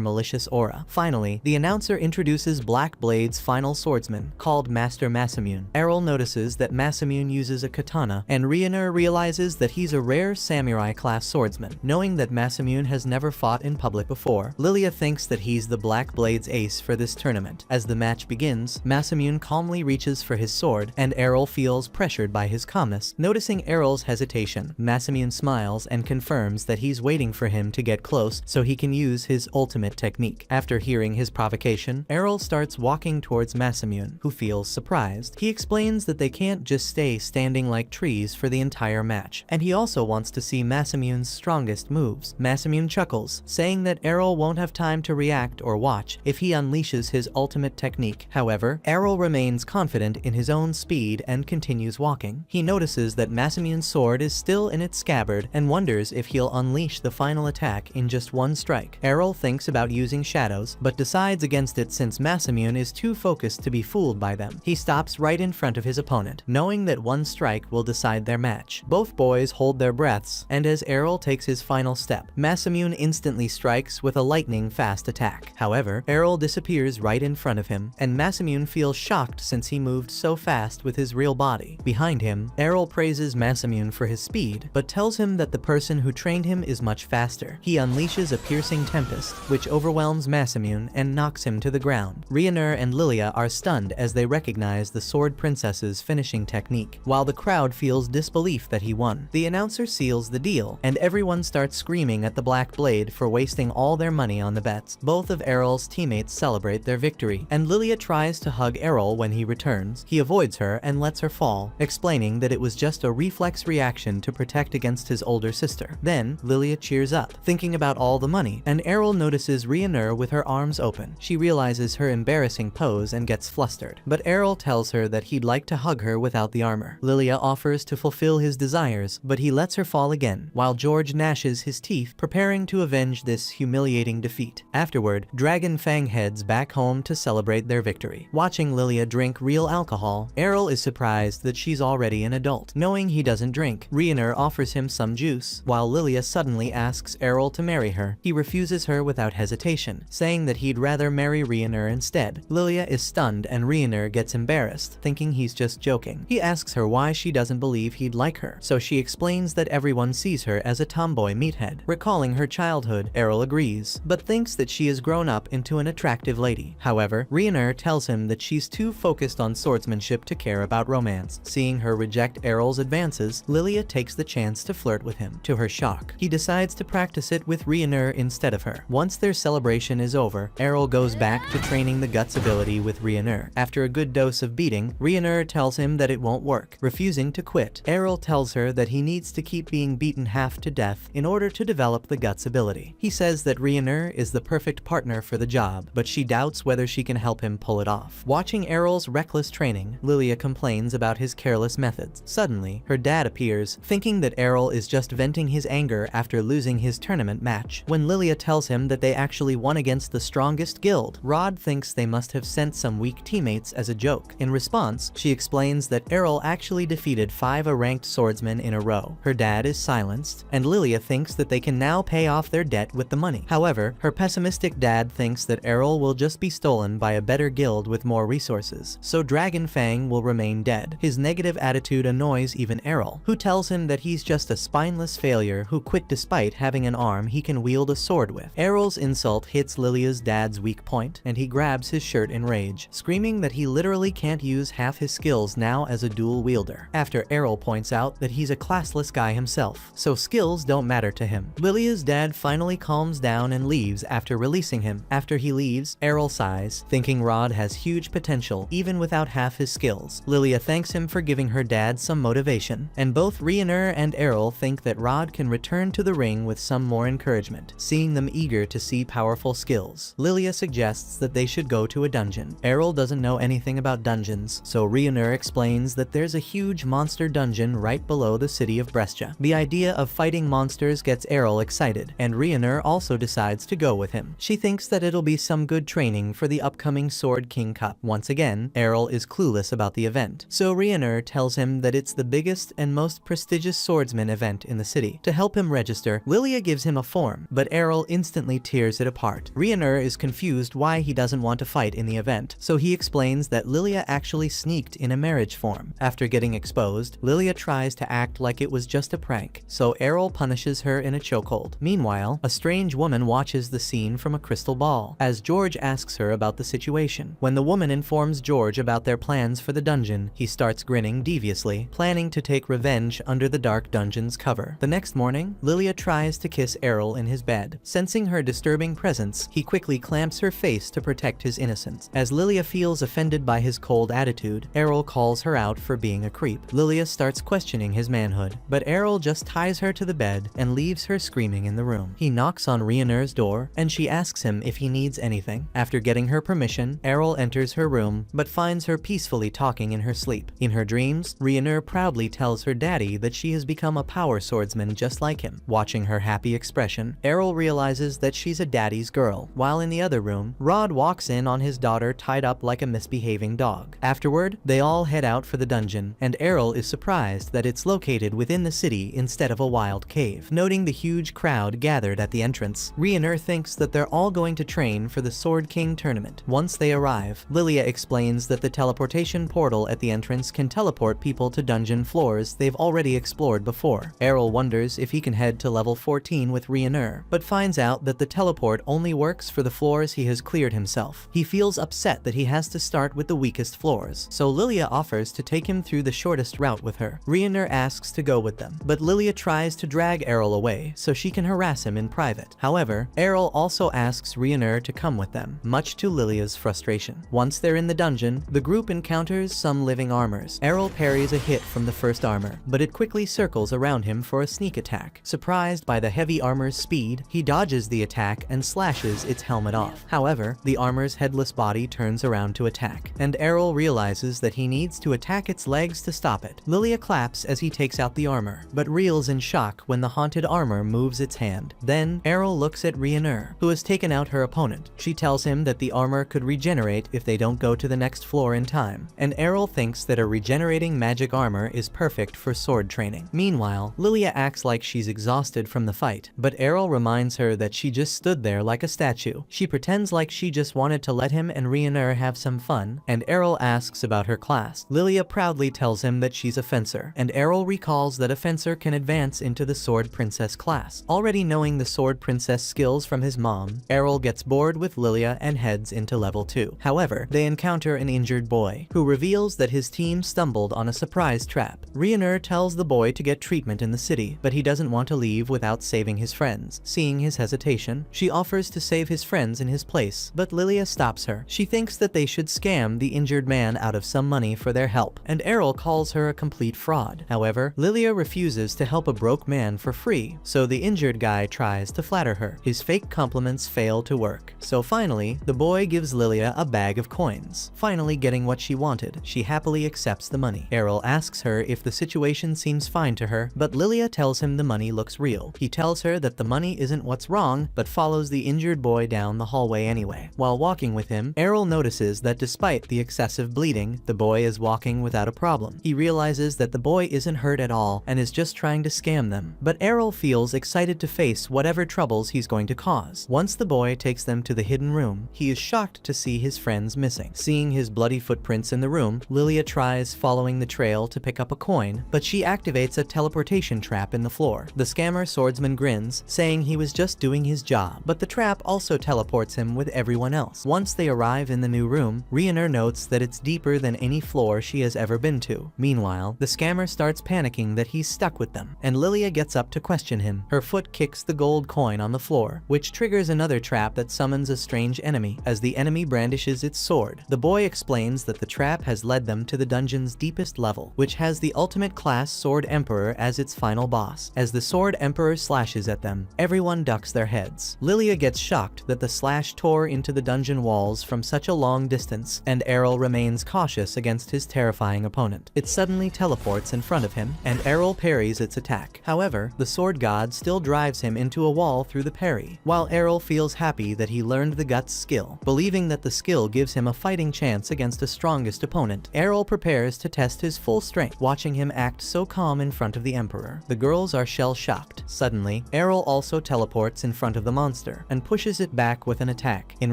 malicious aura. Finally, the announcer introduces Black Blade's final swordsman, called Master Masamune. Errol notices that Masamune uses a katana, and Rioner realizes that he's a rare samurai-class swordsman. Knowing that Masamune has never fought in public before, Lilia thinks that he's the Black Blade's ace for this tournament. As the match begins, Masamune calmly reaches for his sword, and Errol feels pressured by his calmness. Noticing Errol's hesitation, Masamune smiles and confirms that he's waiting for him to get close so he can use his ultimate technique. After hearing his provocation, Errol starts walking towards Masamune, who feels surprised. He explains that they can't just stay standing like trees for the entire match, and he also wants to see Masamune's strongest moves. Masamune chuckles, saying that Errol won't have time to react or watch if he unleashes his ultimate technique. However, Errol remains confident in his own speed and continues walking. He notices that Masamune's sword is still in its scabbard and wonders if he'll unleash the final attack in just one strike. Errol thinks about using shadows, but decides against it since Masamune is too focused to be fooled by them. He stops right in front of his opponent, knowing that one strike will decide their match. Both boys hold their breaths, and as Errol takes his final step, Masamune instantly strikes with a lightning-fast attack. However, Errol disappears right in front of him, and Masamune feels shocked since he moved so fast with his real body. Behind him, Errol praises Masamune for his speed, but tells him that the person who trained him is much faster. He unleashes a piercing tempest, which overwhelms Masamune and knocks him to the ground. Rioner and Lilia are stunned as they recognize the Sword Princess's finishing technique, while the crowd feels disbelief that he won. The announcer seals the deal, and everyone starts screaming at the Black Blade for wasting all their money on the bets. Both of Errol's teammates celebrate their victory, and Lilia tries to hug Errol when he returns. He avoids her and lets her fall, explaining that it was just a reflex reaction to protect against his older sister. Then, Lilia cheers up, thinking thinking about all the money, and Errol notices Rhaenyra with her arms open. She realizes her embarrassing pose and gets flustered, but Errol tells her that he'd like to hug her without the armor. Lilia offers to fulfill his desires, but he lets her fall again, while George gnashes his teeth, preparing to avenge this humiliating defeat. Afterward, Dragon Fang heads back home to celebrate their victory. Watching Lilia drink real alcohol, Errol is surprised that she's already an adult. Knowing he doesn't drink, Rhaenyra offers him some juice, while Lilia suddenly asks Errol to marry her. He refuses her without hesitation, saying that he'd rather marry Rhaenyra instead. Lilia is stunned and Rhaenyra gets embarrassed, thinking he's just joking. He asks her why she doesn't believe he'd like her, so she explains that everyone sees her as a tomboy meathead. Recalling her childhood, Errol agrees, but thinks that she has grown up into an attractive lady. However, Rhaenyra tells him that she's too focused on swordsmanship to care about romance. Seeing her reject Errol's advances, Lilia takes the chance to flirt with him. To her shock, he decides to practice it with Rhaenyra instead of her. Once their celebration is over, Errol goes back to training the guts ability with Rhaenyra. After a good dose of beating, Rhaenyra tells him that it won't work. Refusing to quit, Errol tells her that he needs to keep being beaten half to death in order to develop the guts ability. He says that Rhaenyra is the perfect partner for the job, but she doubts whether she can help him pull it off. Watching Errol's reckless training, Lilia complains about his careless methods. Suddenly, her dad appears, thinking that Errol is just venting his anger after losing his tournament match. When Lilia tells him that they actually won against the strongest guild, Rod thinks they must have sent some weak teammates as a joke. In response, she explains that Errol actually defeated 5 ranked swordsmen in a row. Her dad is silenced, and Lilia thinks that they can now pay off their debt with the money. However, her pessimistic dad thinks that Errol will just be stolen by a better guild with more resources, so Dragon Fang will remain dead. His negative attitude annoys even Errol, who tells him that he's just a spineless failure who quit despite having an arm he can wield a sword with. Errol's insult hits Lilia's dad's weak point, and he grabs his shirt in rage, screaming that he literally can't use half his skills now as a dual wielder. After Errol points out that he's a classless guy himself, so skills don't matter to him. Lilia's dad finally calms down and leaves after releasing him. After he leaves, Errol sighs, thinking Rod has huge potential even without half his skills. Lilia thanks him for giving her dad some motivation, and both Rhaenyra and Errol think that Rod can return to the ring with some more encouragement, seeing them eager to see powerful skills. Lilia suggests that they should go to a dungeon. Errol doesn't know anything about dungeons, so Rhaenyra explains that there's a huge monster dungeon right below the city of Brescia. The idea of fighting monsters gets Errol excited, and Rhaenyra also decides to go with him. She thinks that it'll be some good training for the upcoming Sword King Cup. Once again, Errol is clueless about the event, so Rhaenyra tells him that it's the biggest and most prestigious swordsman event in the city. To help him register, Lilia gives him a form, but Errol instantly tears it apart. Rhaenyra is confused why he doesn't want to fight in the event, so he explains that Lilia actually sneaked in a marriage form. After getting exposed, Lilia tries to act like it was just a prank, so Errol punishes her in a chokehold. Meanwhile, a strange woman watches the scene from a crystal ball, as George asks her about the situation. When the woman informs George about their plans for the dungeon, he starts grinning deviously, planning to take revenge under the dark dungeon's cover. The next morning, Lilia tries to kiss Errol in his bed. Sensing her disturbing presence, he quickly clamps her face to protect his innocence. As Lilia feels offended by his cold attitude, Errol calls her out for being a creep. Lilia starts questioning his manhood, but Errol just ties her to the bed and leaves her screaming in the room. He knocks on Rhaenyra's door, and she asks him if he needs anything. After getting her permission, Errol enters her room, but finds her peacefully talking in her sleep. In her dreams, Rhaenyra proudly tells her daddy that she has become a power swordsman just like him. Watching her happy expression, Errol realizes that she's a daddy's girl. While in the other room, Rod walks in on his daughter tied up like a misbehaving dog. Afterward, they all head out for the dungeon, and Errol is surprised that it's located within the city instead of a wild cave. Noting the huge crowd gathered at the entrance, Rhaenyra thinks that they're all going to train for the Sword King tournament. Once they arrive, Lilia explains that the teleportation portal at the entrance can teleport people to dungeon floors they've already explored before. Errol wonders if he can head to level 14 with Rhaenyra, but finds out that the teleport only works for the floors he has cleared himself. He feels upset that he has to start with the weakest floors, so Lilia offers to take him through the shortest route with her. Rhaenyra asks to go with them, but Lilia tries to drag Errol away so she can harass him in private. However, Errol also asks Rhaenyra to come with them, much to Lilia's frustration. Once they're in the dungeon, the group encounters some living armors. Errol parries a hit from the first armor, but it quickly circles around him for a sneak attack. Surprised by the heavy armor armor's speed, he dodges the attack and slashes its helmet off. However, the armor's headless body turns around to attack, and Errol realizes that he needs to attack its legs to stop it. Lilia claps as he takes out the armor, but reels in shock when the haunted armor moves its hand. Then, Errol looks at Rhaenyra, who has taken out her opponent. She tells him that the armor could regenerate if they don't go to the next floor in time, and Errol thinks that a regenerating magic armor is perfect for sword training. Meanwhile, Lilia acts like she's exhausted from the fight, but Errol reminds her that she just stood there like a statue. She pretends like she just wanted to let him and Rhaenyra have some fun, and Errol asks about her class. Lilia proudly tells him that she's a fencer, and Errol recalls that a fencer can advance into the Sword Princess class. Already knowing the Sword Princess skills from his mom, Errol gets bored with Lilia and heads into level 2. However, they encounter an injured boy, who reveals that his team stumbled on a surprise trap. Rhaenyra tells the boy to get treatment in the city, but he doesn't want to leave without saving his friends. Seeing his hesitation, she offers to save his friends in his place, but Lilia stops her. She thinks that they should scam the injured man out of some money for their help, and Errol calls her a complete fraud. However, Lilia refuses to help a broke man for free, so the injured guy tries to flatter her. His fake compliments fail to work, so finally, the boy gives Lilia a bag of coins. Finally getting what she wanted, she happily accepts the money. Errol asks her if the situation seems fine to her, but Lilia tells him the money looks real. He tells her that the money isn't what's wrong, but follows the injured boy down the hallway anyway. While walking with him, Errol notices that despite the excessive bleeding, the boy is walking without a problem. He realizes that the boy isn't hurt at all and is just trying to scam them, but Errol feels excited to face whatever troubles he's going to cause. Once the boy takes them to the hidden room, he is shocked to see his friends missing. Seeing his bloody footprints in the room, Lilia tries following the trail to pick up a coin, but she activates a teleportation trap in the floor. The scammer swordsman grins, saying he was just doing his job, but the trap also teleports him with everyone else. Once they arrive in the new room, Rhaenyra notes that it's deeper than any floor she has ever been to. Meanwhile, the scammer starts panicking that he's stuck with them, and Lilia gets up to question him. Her foot kicks the gold coin on the floor, which triggers another trap that summons a strange enemy. As the enemy brandishes its sword, the boy explains that the trap has led them to the dungeon's deepest level, which has the ultimate class Sword Emperor as its final boss. As the Sword Emperor slashes at them, everyone ducks their heads. Lilia gets shocked that the slash tore into the dungeon walls from such a long distance, and Errol remains cautious against his terrifying opponent. It suddenly teleports in front of him, and Errol parries its attack. However, the sword god still drives him into a wall through the parry, while Errol feels happy that he learned the guts skill, believing that the skill gives him a fighting chance against a strongest opponent. Errol prepares to test his full strength, watching him act so calm in front of the Emperor. The girls are shell-shocked. Suddenly, Errol also teleports in front of the monster, and pushes it back with an attack. In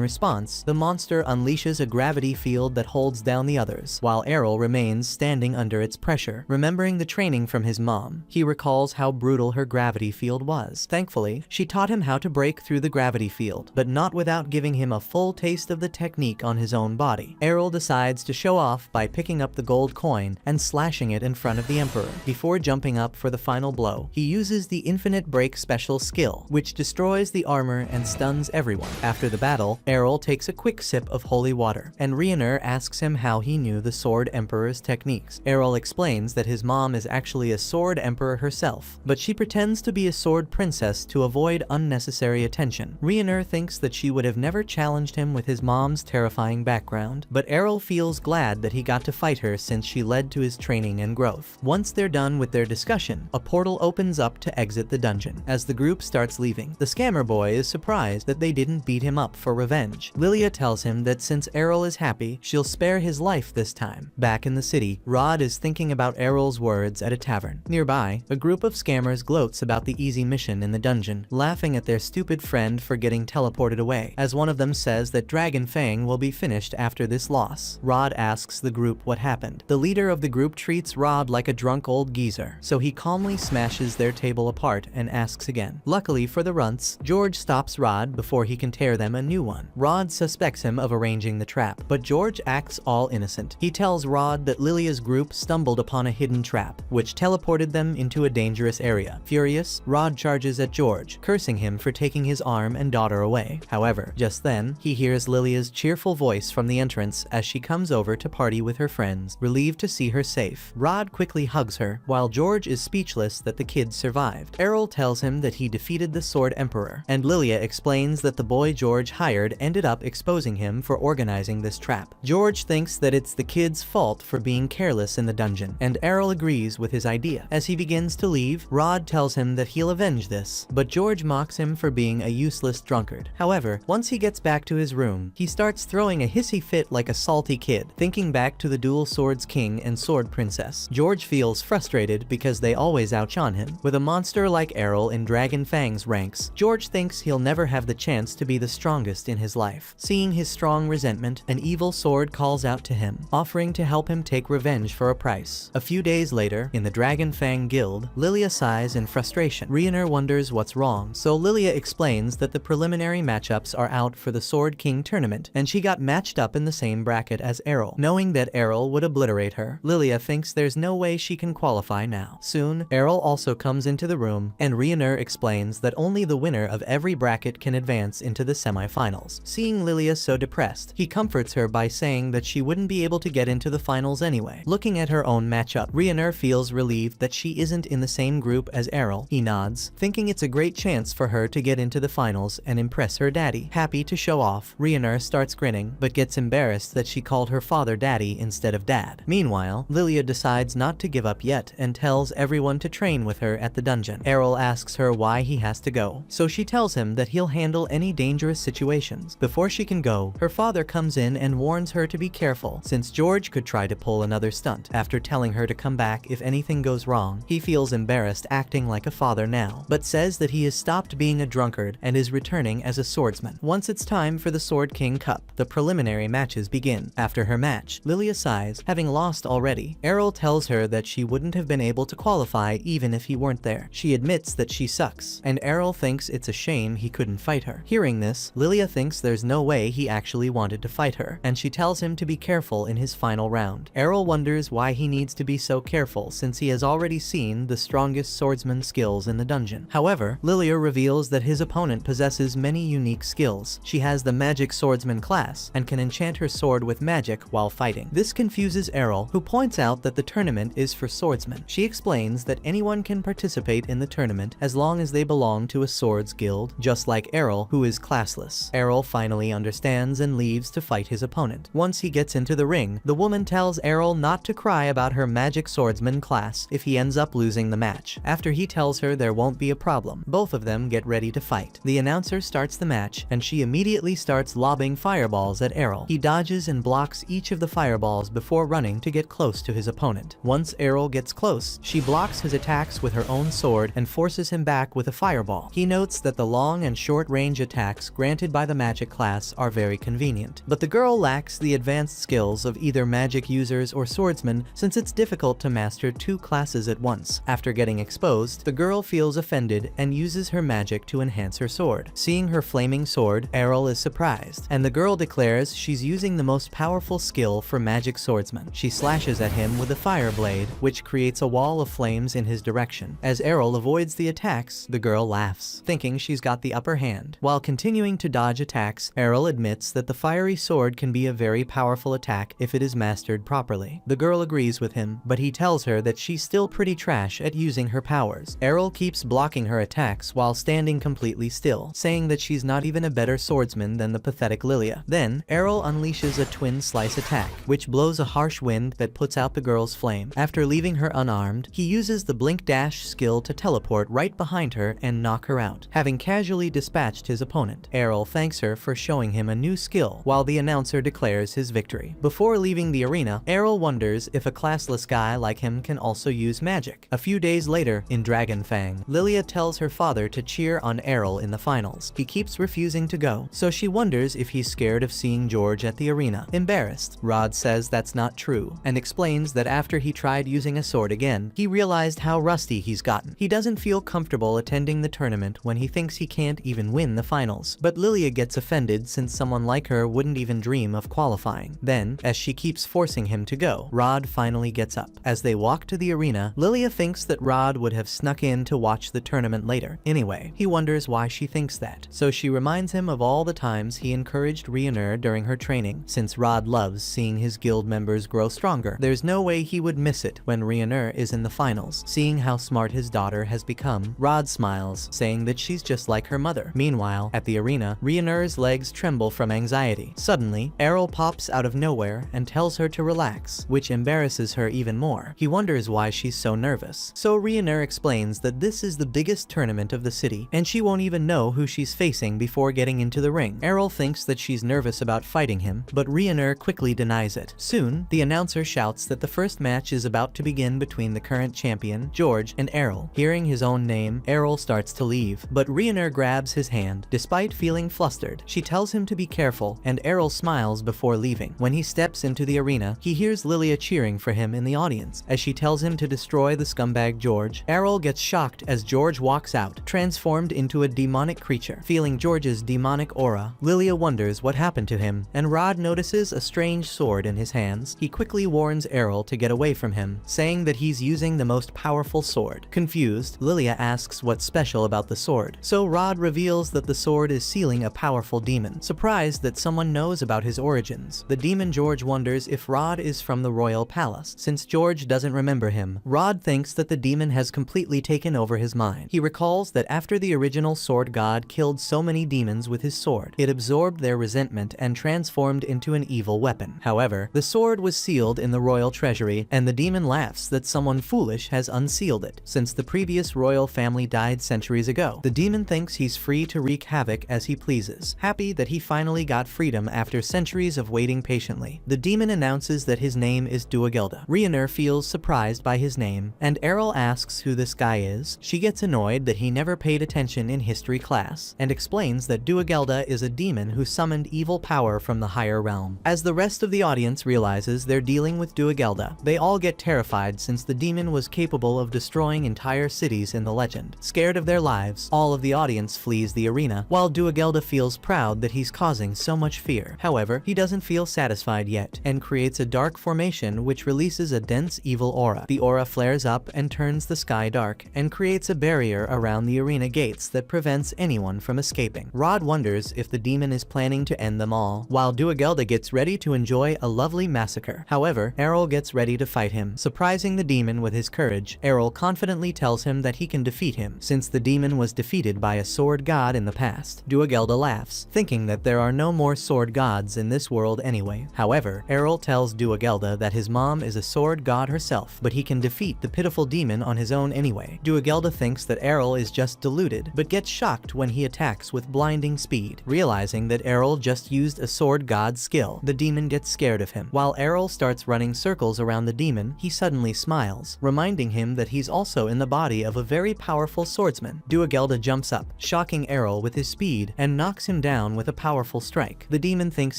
response, the monster unleashes a gravity field that holds down the others, while Errol remains standing under its pressure. Remembering the training from his mom, he recalls how brutal her gravity field was. Thankfully, she taught him how to break through the gravity field, but not without giving him a full taste of the technique on his own body. Errol decides to show off by picking up the gold coin and slashing it in front of the Emperor. Before jumping up for the final blow, he uses the infinite break special skill, which destroys the armor and stuns everyone. After the battle, Errol takes a quick sip of holy water, and Rhaenyra asks him how he knew the Sword Emperor's techniques. Errol explains that his mom is actually a Sword Emperor herself, but she pretends to be a Sword Princess to avoid unnecessary attention. Rhaenyra thinks that she would have never challenged him with his mom's terrifying background, but Errol feels glad that he got to fight her since she led to his training and growth. Once they're done with their discussion, a portal opens up to exit the dungeon. As the group starts leaving, the scammer boy is surprised that they didn't beat him up for revenge. Lilia tells him that since Errol is happy, she'll spare his life this time. Back in the city, Rod is thinking about Errol's words at a tavern. Nearby, a group of scammers gloats about the easy mission in the dungeon, laughing at their stupid friend for getting teleported away, as one of them says that Dragon Fang will be finished after this loss. Rod asks the group what happened. The leader of the group treats Rod like a drunk old geezer, so he calmly smashes their table apart and asks again. Luckily for the runts, George stops Rod before he can tear them a new one. Rod suspects him of arranging the trap, but George acts all innocent. He tells Rod that Lilia's group stumbled upon a hidden trap, which teleported them into a dangerous area. Furious, Rod charges at George, cursing him for taking his arm and daughter away. However, just then, he hears Lilia's cheerful voice from the entrance as she comes over to party with her friends, relieved to see her safe. Rod quickly hugs her, while George is speechless that the kids survived. Errol tells him that that he defeated the Sword Emperor, and Lilia explains that the boy George hired ended up exposing him for organizing this trap. George thinks that it's the kid's fault for being careless in the dungeon, and Errol agrees with his idea. As he begins to leave, Rod tells him that he'll avenge this, but George mocks him for being a useless drunkard. However, once he gets back to his room, he starts throwing a hissy fit like a salty kid, thinking back to the Dual Swords King and Sword Princess. George feels frustrated because they always outshone him. With a monster like Errol in Dragon Fang's ranks, George thinks he'll never have the chance to be the strongest in his life. Seeing his strong resentment, an evil sword calls out to him, offering to help him take revenge for a price. A few days later, in the Dragon Fang Guild, Lilia sighs in frustration. Rioner wonders what's wrong, so Lilia explains that the preliminary matchups are out for the Sword King tournament, and she got matched up in the same bracket as Errol. Knowing that Errol would obliterate her, Lilia thinks there's no way she can qualify now. Soon, Errol also comes into the room, and Rioner explains that only the winner of every bracket can advance into the semifinals. Seeing Lilia so depressed, he comforts her by saying that she wouldn't be able to get into the finals anyway. Looking at her own matchup, Rioner feels relieved that she isn't in the same group as Errol. He nods, thinking it's a great chance for her to get into the finals and impress her daddy. Happy to show off, Rioner starts grinning, but gets embarrassed that she called her father daddy instead of dad. Meanwhile, Lilia decides not to give up yet and tells everyone to train with her at the dungeon. Errol asks her why he has to go, so she tells him that he'll handle any dangerous situations. Before she can go, her father comes in and warns her to be careful, since George could try to pull another stunt. After telling her to come back if anything goes wrong, he feels embarrassed acting like a father now, but says that he has stopped being a drunkard and is returning as a swordsman. Once it's time for the Sword King Cup, the preliminary matches begin. After her match, Lilia sighs, having lost already. Errol tells her that she wouldn't have been able to qualify even if he weren't there. She admits that she sucks, and Errol thinks it's a shame he couldn't fight her. Hearing this, Lilia thinks there's no way he actually wanted to fight her, and she tells him to be careful in his final round. Errol wonders why he needs to be so careful since he has already seen the strongest swordsman skills in the dungeon. However, Lilia reveals that his opponent possesses many unique skills. She has the magic swordsman class and can enchant her sword with magic while fighting. This confuses Errol, who points out that the tournament is for swordsmen. She explains that anyone can participate in the tournament as long as they belong to a swords guild, just like Errol, who is classless. Errol finally understands and leaves to fight his opponent. Once he gets into the ring, the woman tells Errol not to cry about her magic swordsman class if he ends up losing the match. After he tells her there won't be a problem, both of them get ready to fight. The announcer starts the match, and she immediately starts lobbing fireballs at Errol. He dodges and blocks each of the fireballs before running to get close to his opponent. Once Errol gets close, she blocks his attacks with her own sword and forces him back with a fireball. He notes that the long and short range attacks granted by the magic class are very convenient, but the girl lacks the advanced skills of either magic users or swordsmen since it's difficult to master two classes at once. After getting exposed, the girl feels offended and uses her magic to enhance her sword. Seeing her flaming sword, Errol is surprised, and the girl declares she's using the most powerful skill for magic swordsmen. She slashes at him with a fire blade, which creates a wall of flames in his direction. As Errol avoids the attacks, the girl laughs, thinking she's got the upper hand. While continuing to dodge attacks, Errol admits that the fiery sword can be a very powerful attack if it is mastered properly. The girl agrees with him, but he tells her that she's still pretty trash at using her powers. Errol keeps blocking her attacks while standing completely still, saying that she's not even a better swordsman than the pathetic Lilia. Then, Errol unleashes a twin slice attack, which blows a harsh wind that puts out the girl's flame. After leaving her unarmed, he uses the blink dash skill to teleport right behind her and knock her out, having casually dispatched his opponent. Errol thanks her for showing him a new skill, while the announcer declares his victory. Before leaving the arena, Errol wonders if a classless guy like him can also use magic. A few days later, in Dragon Fang, Lilia tells her father to cheer on Errol in the finals. He keeps refusing to go, so she wonders if he's scared of seeing George at the arena. Embarrassed, Rod says that's not true, and explains that after he tried using a sword again, he realized how rusty he's gotten. He doesn't feel comfortable attending the tournament when he thinks he can't even win the finals, but Lilia gets offended since someone like her wouldn't even dream of qualifying. Then, as she keeps forcing him to go, Rod finally gets up. As they walk to the arena, Lilia thinks that Rod would have snuck in to watch the tournament later. Anyway, he wonders why she thinks that, so she reminds him of all the times he encouraged Rioner during her training. Since Rod loves seeing his guild members grow stronger, there's no way he would miss it when Rioner is in the finals. Seeing how smart his daughter has become, Rod Rod smiles, saying that she's just like her mother. Meanwhile, at the arena, Rhaenyr's legs tremble from anxiety. Suddenly, Errol pops out of nowhere and tells her to relax, which embarrasses her even more. He wonders why she's so nervous. So Rhaenyr explains that this is the biggest tournament of the city, and she won't even know who she's facing before getting into the ring. Errol thinks that she's nervous about fighting him, but Rhaenyr quickly denies it. Soon, the announcer shouts that the first match is about to begin between the current champion, George, and Errol. Hearing his own name, Errol starts to leave, but Rhaenyr grabs his hand. Despite feeling flustered, she tells him to be careful, and Errol smiles before leaving. When he steps into the arena, he hears Lilia cheering for him in the audience. As she tells him to destroy the scumbag George, Errol gets shocked as George walks out, transformed into a demonic creature. Feeling George's demonic aura, Lilia wonders what happened to him, and Rod notices a strange sword in his hands. He quickly warns Errol to get away from him, saying that he's using the most powerful sword. Confused, Lilia asks what's special about the sword, so Rod reveals that the sword is sealing a powerful demon. Surprised that someone knows about his origins, the demon George wonders if Rod is from the royal palace. Since George doesn't remember him, Rod thinks that the demon has completely taken over his mind. He recalls that after the original sword god killed so many demons with his sword, it absorbed their resentment and transformed into an evil weapon. However, the sword was sealed in the royal treasury, and the demon laughs that someone foolish has unsealed it. Since the previous royal family died centuries ago, the demon thinks he's free to wreak havoc as he pleases. Happy that he finally got freedom after centuries of waiting patiently, the demon announces that his name is Duagelda. Rhaenyr feels surprised by his name, and Errol asks who this guy is. She gets annoyed that he never paid attention in history class, and explains that Duagelda is a demon who summoned evil power from the higher realm. As the rest of the audience realizes they're dealing with Duagelda, they all get terrified since the demon was capable of destroying entire cities in the legend. Scared of their lives, all of the audience flees the arena, while Duagelda feels proud that he's causing so much fear. However, he doesn't feel satisfied yet, and creates a dark formation which releases a dense evil aura. The aura flares up and turns the sky dark, and creates a barrier around the arena gates that prevents anyone from escaping. Rod wonders if the demon is planning to end them all, while Duagelda gets ready to enjoy a lovely massacre. However, Errol gets ready to fight him. Surprising the demon with his courage, Errol confidently tells him that he can defeat him, since the demon was defeated by a sword god in the past. Duagelda laughs, thinking that there are no more sword gods in this world anyway. However, Errol tells Duagelda that his mom is a sword god herself, but he can defeat the pitiful demon on his own anyway. Duagelda thinks that Errol is just deluded, but gets shocked when he attacks with blinding speed. Realizing that Errol just used a sword god skill, the demon gets scared of him. While Errol starts running circles around the demon, he suddenly smiles, reminding him that he's also in the body of a very powerful swordsman. Duagelda jumps up, shocking Errol with his speed, and knocks him down with a powerful strike. The demon thinks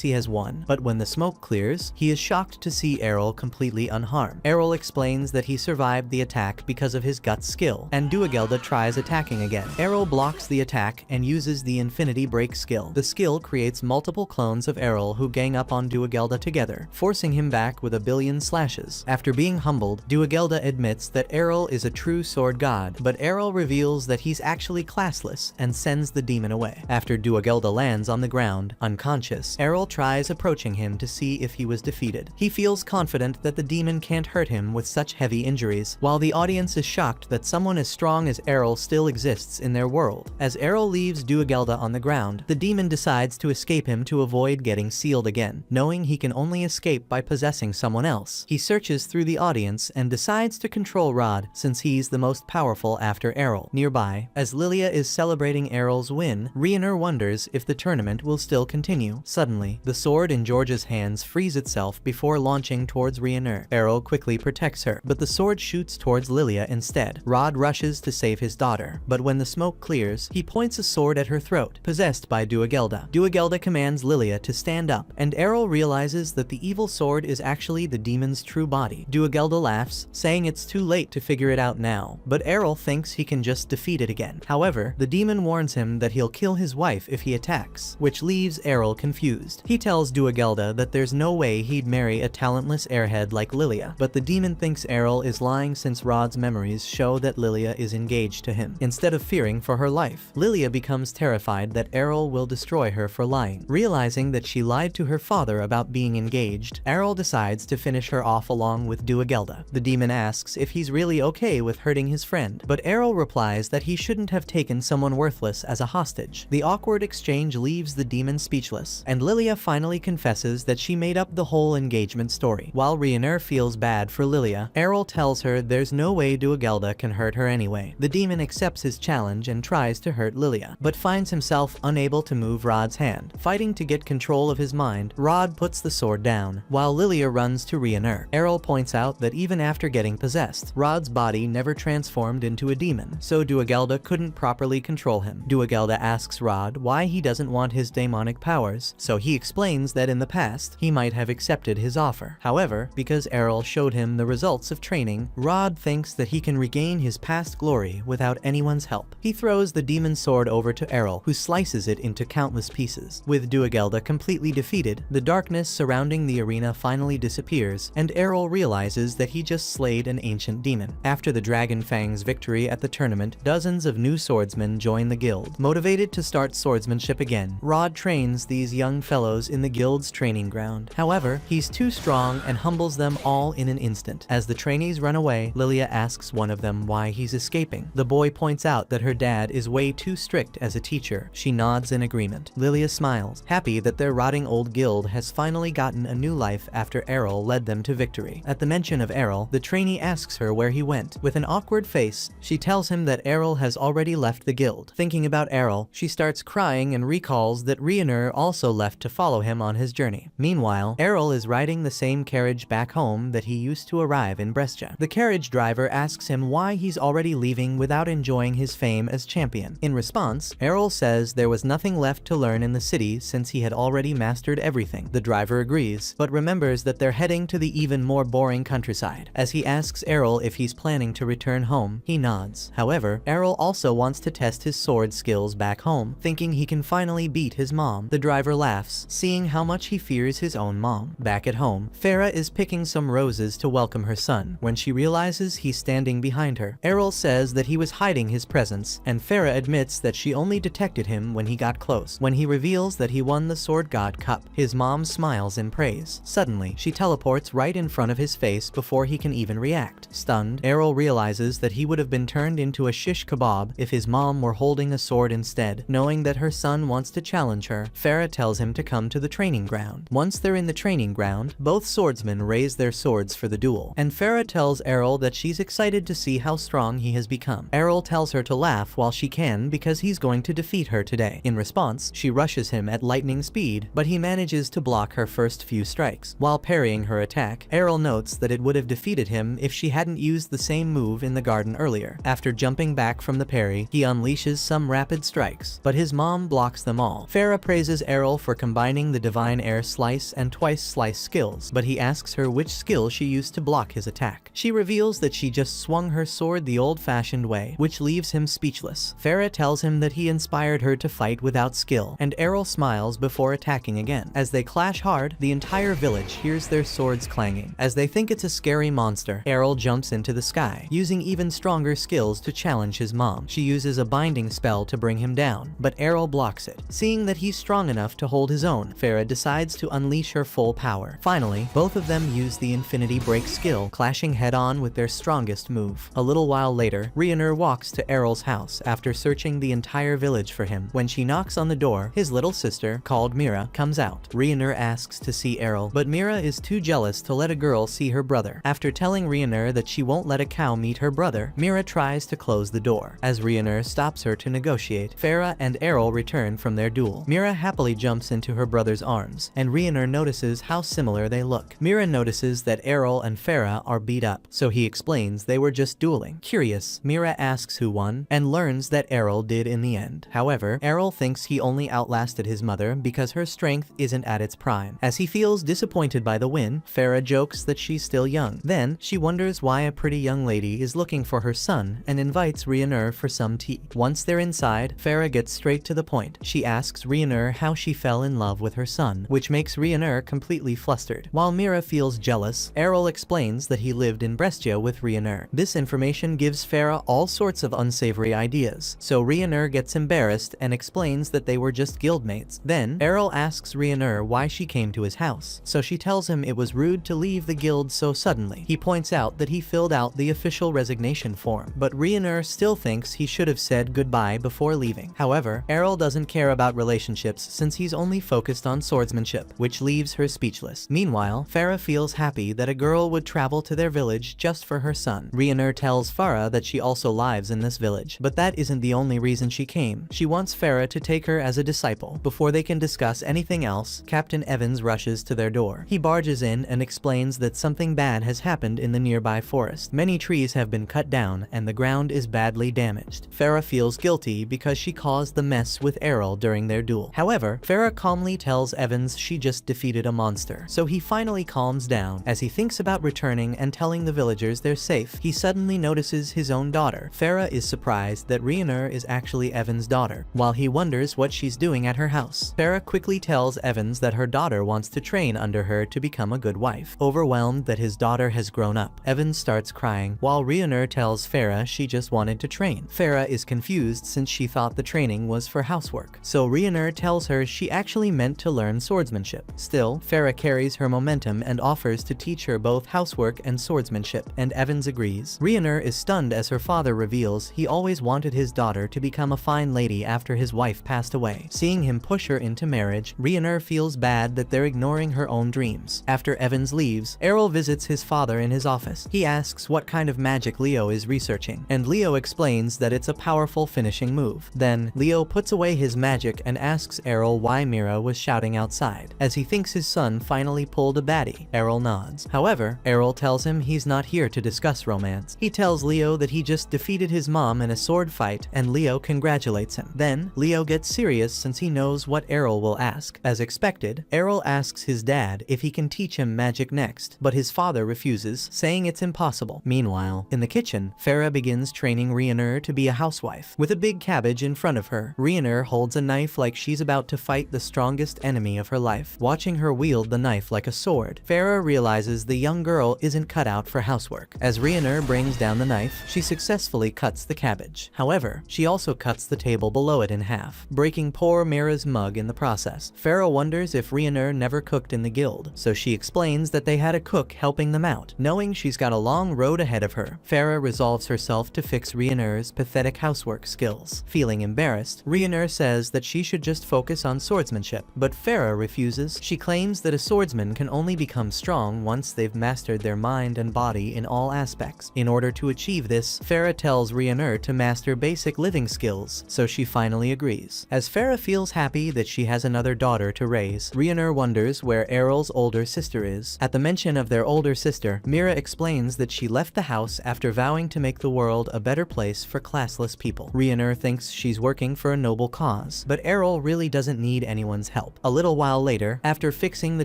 he has won, but when the smoke clears, he is shocked to see Errol completely unharmed. Errol explains that he survived the attack because of his gut skill, and Duagelda tries attacking again. Errol blocks the attack and uses the Infinity Break skill. The skill creates multiple clones of Errol who gang up on Duagelda together, forcing him back with a billion slashes. After being humbled, Duagelda admits that Errol is a true sword god, but Errol reveals that he's actually classless and sends the demon away. After Duagelda lands on the ground, unconscious, Errol tries approaching him to see if he was defeated. He feels confident that the demon can't hurt him with such heavy injuries, while the audience is shocked that someone as strong as Errol still exists in their world. As Errol leaves Duagelda on the ground, the demon decides to escape him to avoid getting sealed again. Knowing he can only escape by possessing someone else, he searches through the audience and decides to control Rod since he's the most powerful after Errol. Nearby, as Lilia is celebrating Errol's win, Rhaenyr wonders if the tournament will still continue. Suddenly, the sword in George's hands frees itself before launching towards Rhaenyr. Errol quickly protects her, but the sword shoots towards Lilia instead. Rod rushes to save his daughter, but when the smoke clears, he points a sword at her throat, possessed by Duagelda. Duagelda commands Lilia to stand up, and Errol realizes that the evil sword is actually the demon's true body. Duagelda laughs, saying it's too late to figure it out now, but Errol thinks he can just defeat it again. However, the demon warns him that he'll kill his wife if he attacks, which leaves Errol confused. He tells Duagelda that there's no way he'd marry a talentless airhead like Lilia, but the demon thinks Errol is lying since Rod's memories show that Lilia is engaged to him. Instead of fearing for her life, Lilia becomes terrified that Errol will destroy her for lying. Realizing that she lied to her father about being engaged, Errol decides to finish her off along with Duagelda. The demon asks if he's really okay with hurting his friend, but Errol replies that he shouldn't have taken someone worthless as a hostage. The awkward exchange leaves the demon speechless, and Lilia finally confesses that she made up the whole engagement story. While Ryuner feels bad for Lilia, Errol tells her there's no way Duagelda can hurt her anyway. The demon accepts his challenge and tries to hurt Lilia, but finds himself unable to move Rod's hand. Fighting to get control of his mind, Rod puts the sword down, while Lilia runs to Ryuner. Errol points out that even after getting possessed, Rod's body never transformed into a demon, so Duagelda couldn't properly control him. Duagelda asks Rod why he doesn't want his demonic powers, so he explains that in the past, he might have accepted his offer. However, because Errol showed him the results of training, Rod thinks that he can regain his past glory without anyone's help. He throws the demon sword over to Errol, who slices it into countless pieces. With Duagelda completely defeated, the darkness surrounding the arena finally disappears, and Errol realizes that he just slayed an ancient demon. After the Dragon Fang's victory at the tournament, dozens of new swordsmen join the guild. Motivated to start swordsmanship again, Rod trains these young fellows in the guild's training ground. However, he's too strong and humbles them all in an instant. As the trainees run away, Lilia asks one of them why he's escaping. The boy points out that her dad is way too strict as a teacher. She nods in agreement. Lilia smiles, happy that their rotting old guild has finally gotten a new life after Errol led them to victory. At the mention of Errol, the trainee asks her where he went. With an awkward face, she tells him that Errol has already left the guild. Thinking about Errol, she starts crying and recalls that Ryuner also left to follow him on his journey. Meanwhile, Errol is riding the same carriage back home that he used to arrive in Brescia. The carriage driver asks him why he's already leaving without enjoying his fame as champion. In response, Errol says there was nothing left to learn in the city since he had already mastered everything. The driver agrees, but remembers that they're heading to the even more boring countryside. As he asks Errol if he's planning to return home, he nods. However, Errol also wants to test his sword skills back home, thinking he can finally beat his mom. The driver laughs, seeing how much he fears his own mom. Back at home, Farah is picking some roses to welcome her son when she realizes he's standing behind her. Errol says that he was hiding his presence, and Farah admits that she only detected him when he got close. When he reveals that he won the Sword God Cup, his mom smiles in praise. Suddenly, she teleports right in front of his face before he can even react. Stunned, Errol realizes that he would have been turned into a shish kebab if his mom were holding a sword instead. Knowing that her son wants to challenge her, Farah tells him to come to the training ground. Once they're in the training ground, both swordsmen raise their swords for the duel, and Farah tells Errol that she's excited to see how strong he has become. Errol tells her to laugh while she can because he's going to defeat her today. In response, she rushes him at lightning speed, but he manages to block her first few strikes. While parrying her attack, Errol notes that it would have defeated him if she hadn't used the same move in the garden earlier. After jumping back from the parry, he unleashes some rapid strikes, but his mom blocks them all. Farah praises Errol for combining the Divine Air Slice and Twice Slice skills, but he asks her which skill she used to block his attack. She reveals that she just swung her sword the old-fashioned way, which leaves him speechless. Farah tells him that he inspired her to fight without skill, and Errol smiles before attacking again. As they clash hard, the entire village hears their swords clanging. As they think it's a scary monster, Errol jumps into the sky, using even stronger skills to challenge his mom. She uses a binding spell to bring him down, but Errol blocks it. Seeing that he's strong enough to hold his own, Farah decides to unleash her full power. Finally, both of them use the Infinity Break skill, clashing head-on with their strongest move. A little while later, Ryuner walks to Errol's house after searching the entire village for him. When she knocks on the door, his little sister, called Mira, comes out. Ryuner asks to see Errol, but Mira is too jealous to let a girl see her brother. After telling Ryuner that she won't let a cow meet her brother, Mira tries to close the door. As Ryuner stops her to negotiate, Farah and Errol return from their duel. Mira happily jumps into her brother's arms, and Ryuner notices how similar they look. Mira notices that Errol and Farah are beat up, so he explains they were just dueling. Curious, Mira asks who won, and learns that Errol did in the end. However, Errol thinks he only outlasted his mother because her strength isn't at its prime. As he feels disappointed by the win, Farah jokes that she's still young. Then, she wonders why a pretty young lady is looking for her son and invites Ryuner for some tea. Once they're inside, Farah gets straight to the point. She asks Ryuner how she fell in love with her son, which makes Ryuner completely flustered. While Mira feels jealous, Errol explains that he lived in Brescia with Ryuner. This information gives Farah all sorts of unsavory ideas, so Ryuner gets embarrassed and explains that they were just guildmates. Then, Errol asks Ryuner why she came to his house, so she tells him it was rude to leave the guild so suddenly. He points out that he filled out the official resignation form, but Rioner still thinks he should have said goodbye before leaving. However, Errol doesn't care about relationships since he's only focused on swordsmanship, which leaves her speechless. Meanwhile, Farah feels happy that a girl would travel to their village just for her son. Rioner tells Farah that she also lives in this village, but that isn't the only reason she came. She wants Farah to take her as a disciple. Before they can discuss anything else, Captain Evans rushes to their door. He barges in and explains that something bad has happened in the nearby forest. Many trees have been cut down and the ground is badly damaged. Farah feels guilty because she caused the mess with Errol during their duel. However, Farah calmly tells Evans she just defeated a monster, so he finally calms down. As he thinks about returning and telling the villagers they're safe, he suddenly notices his own daughter. Farah is surprised that Rioner is actually Evans' daughter, while he wonders what she's doing at her house. Farah quickly tells Evans that her daughter wants to train under her to become a good wife. Overwhelmed that his daughter has grown up, Evans starts crying, while Rioner tells Farah she just wanted to train. Farah is confused since she thought the training was for housework, so Rioner tells her she actually meant to learn swordsmanship. Still, Farah carries her momentum and offers to teach her both housework and swordsmanship, and Evans agrees. Rioner is stunned as her father reveals he always wanted his daughter to become a fine lady after his wife passed away. Seeing him push her into marriage, Rioner feels bad that they're ignoring her own dreams. After Evans leaves, Errol visits his father in his office. He asks what kind of magic Leo is researching, and Leo explains that it's a powerful finishing move. Then, Leo puts away his magic and asks Errol why Mira was shouting outside. As he thinks his son finally pulled a baddie, Errol nods. However, Errol tells him he's not here to discuss romance. He tells Leo that he just defeated his mom in a sword fight, and Leo congratulates him. Then, Leo gets serious since he knows what Errol will ask. As expected, Errol asks his dad if he can teach him magic next, but his father refuses, saying it's impossible. Meanwhile, in the kitchen, Farah begins training Rioner to be a housewife. With a big cabbage in front of her, Rioner holds a knife like she's about to fight the strongest enemy of her life. Watching her wield the knife like a sword, Farah realizes the young girl isn't cut out for housework. As Rioner brings down the knife, she successfully cuts the cabbage. However, she also cuts the table below it in half, breaking poor Mira's mug in the process. Farah wonders if Rioner never cooked in the guild, so she explains that they had a cook helping them out. Knowing she's got a long road ahead of her, Farah resolves herself to fix Rioner's pathetic housework skills. Feeling embarrassed, Rioner says that she should just focus on swordsmanship, but Farah refuses. She claims that a swordsman can only become strong once they've mastered their mind and body in all aspects. In order to achieve this, Farah tells Rioner to master basic living skills, so she finally agrees. As Farah feels happy that she has another daughter to raise, Rioner wonders where Errol's older sister is. At the mention of their older sister, Mira explains that she left the house after vowing to make the world a better place for classless people. Rioner thinks she's working for a noble cause, but Errol really doesn't need anyone's help. A little while later, after fixing the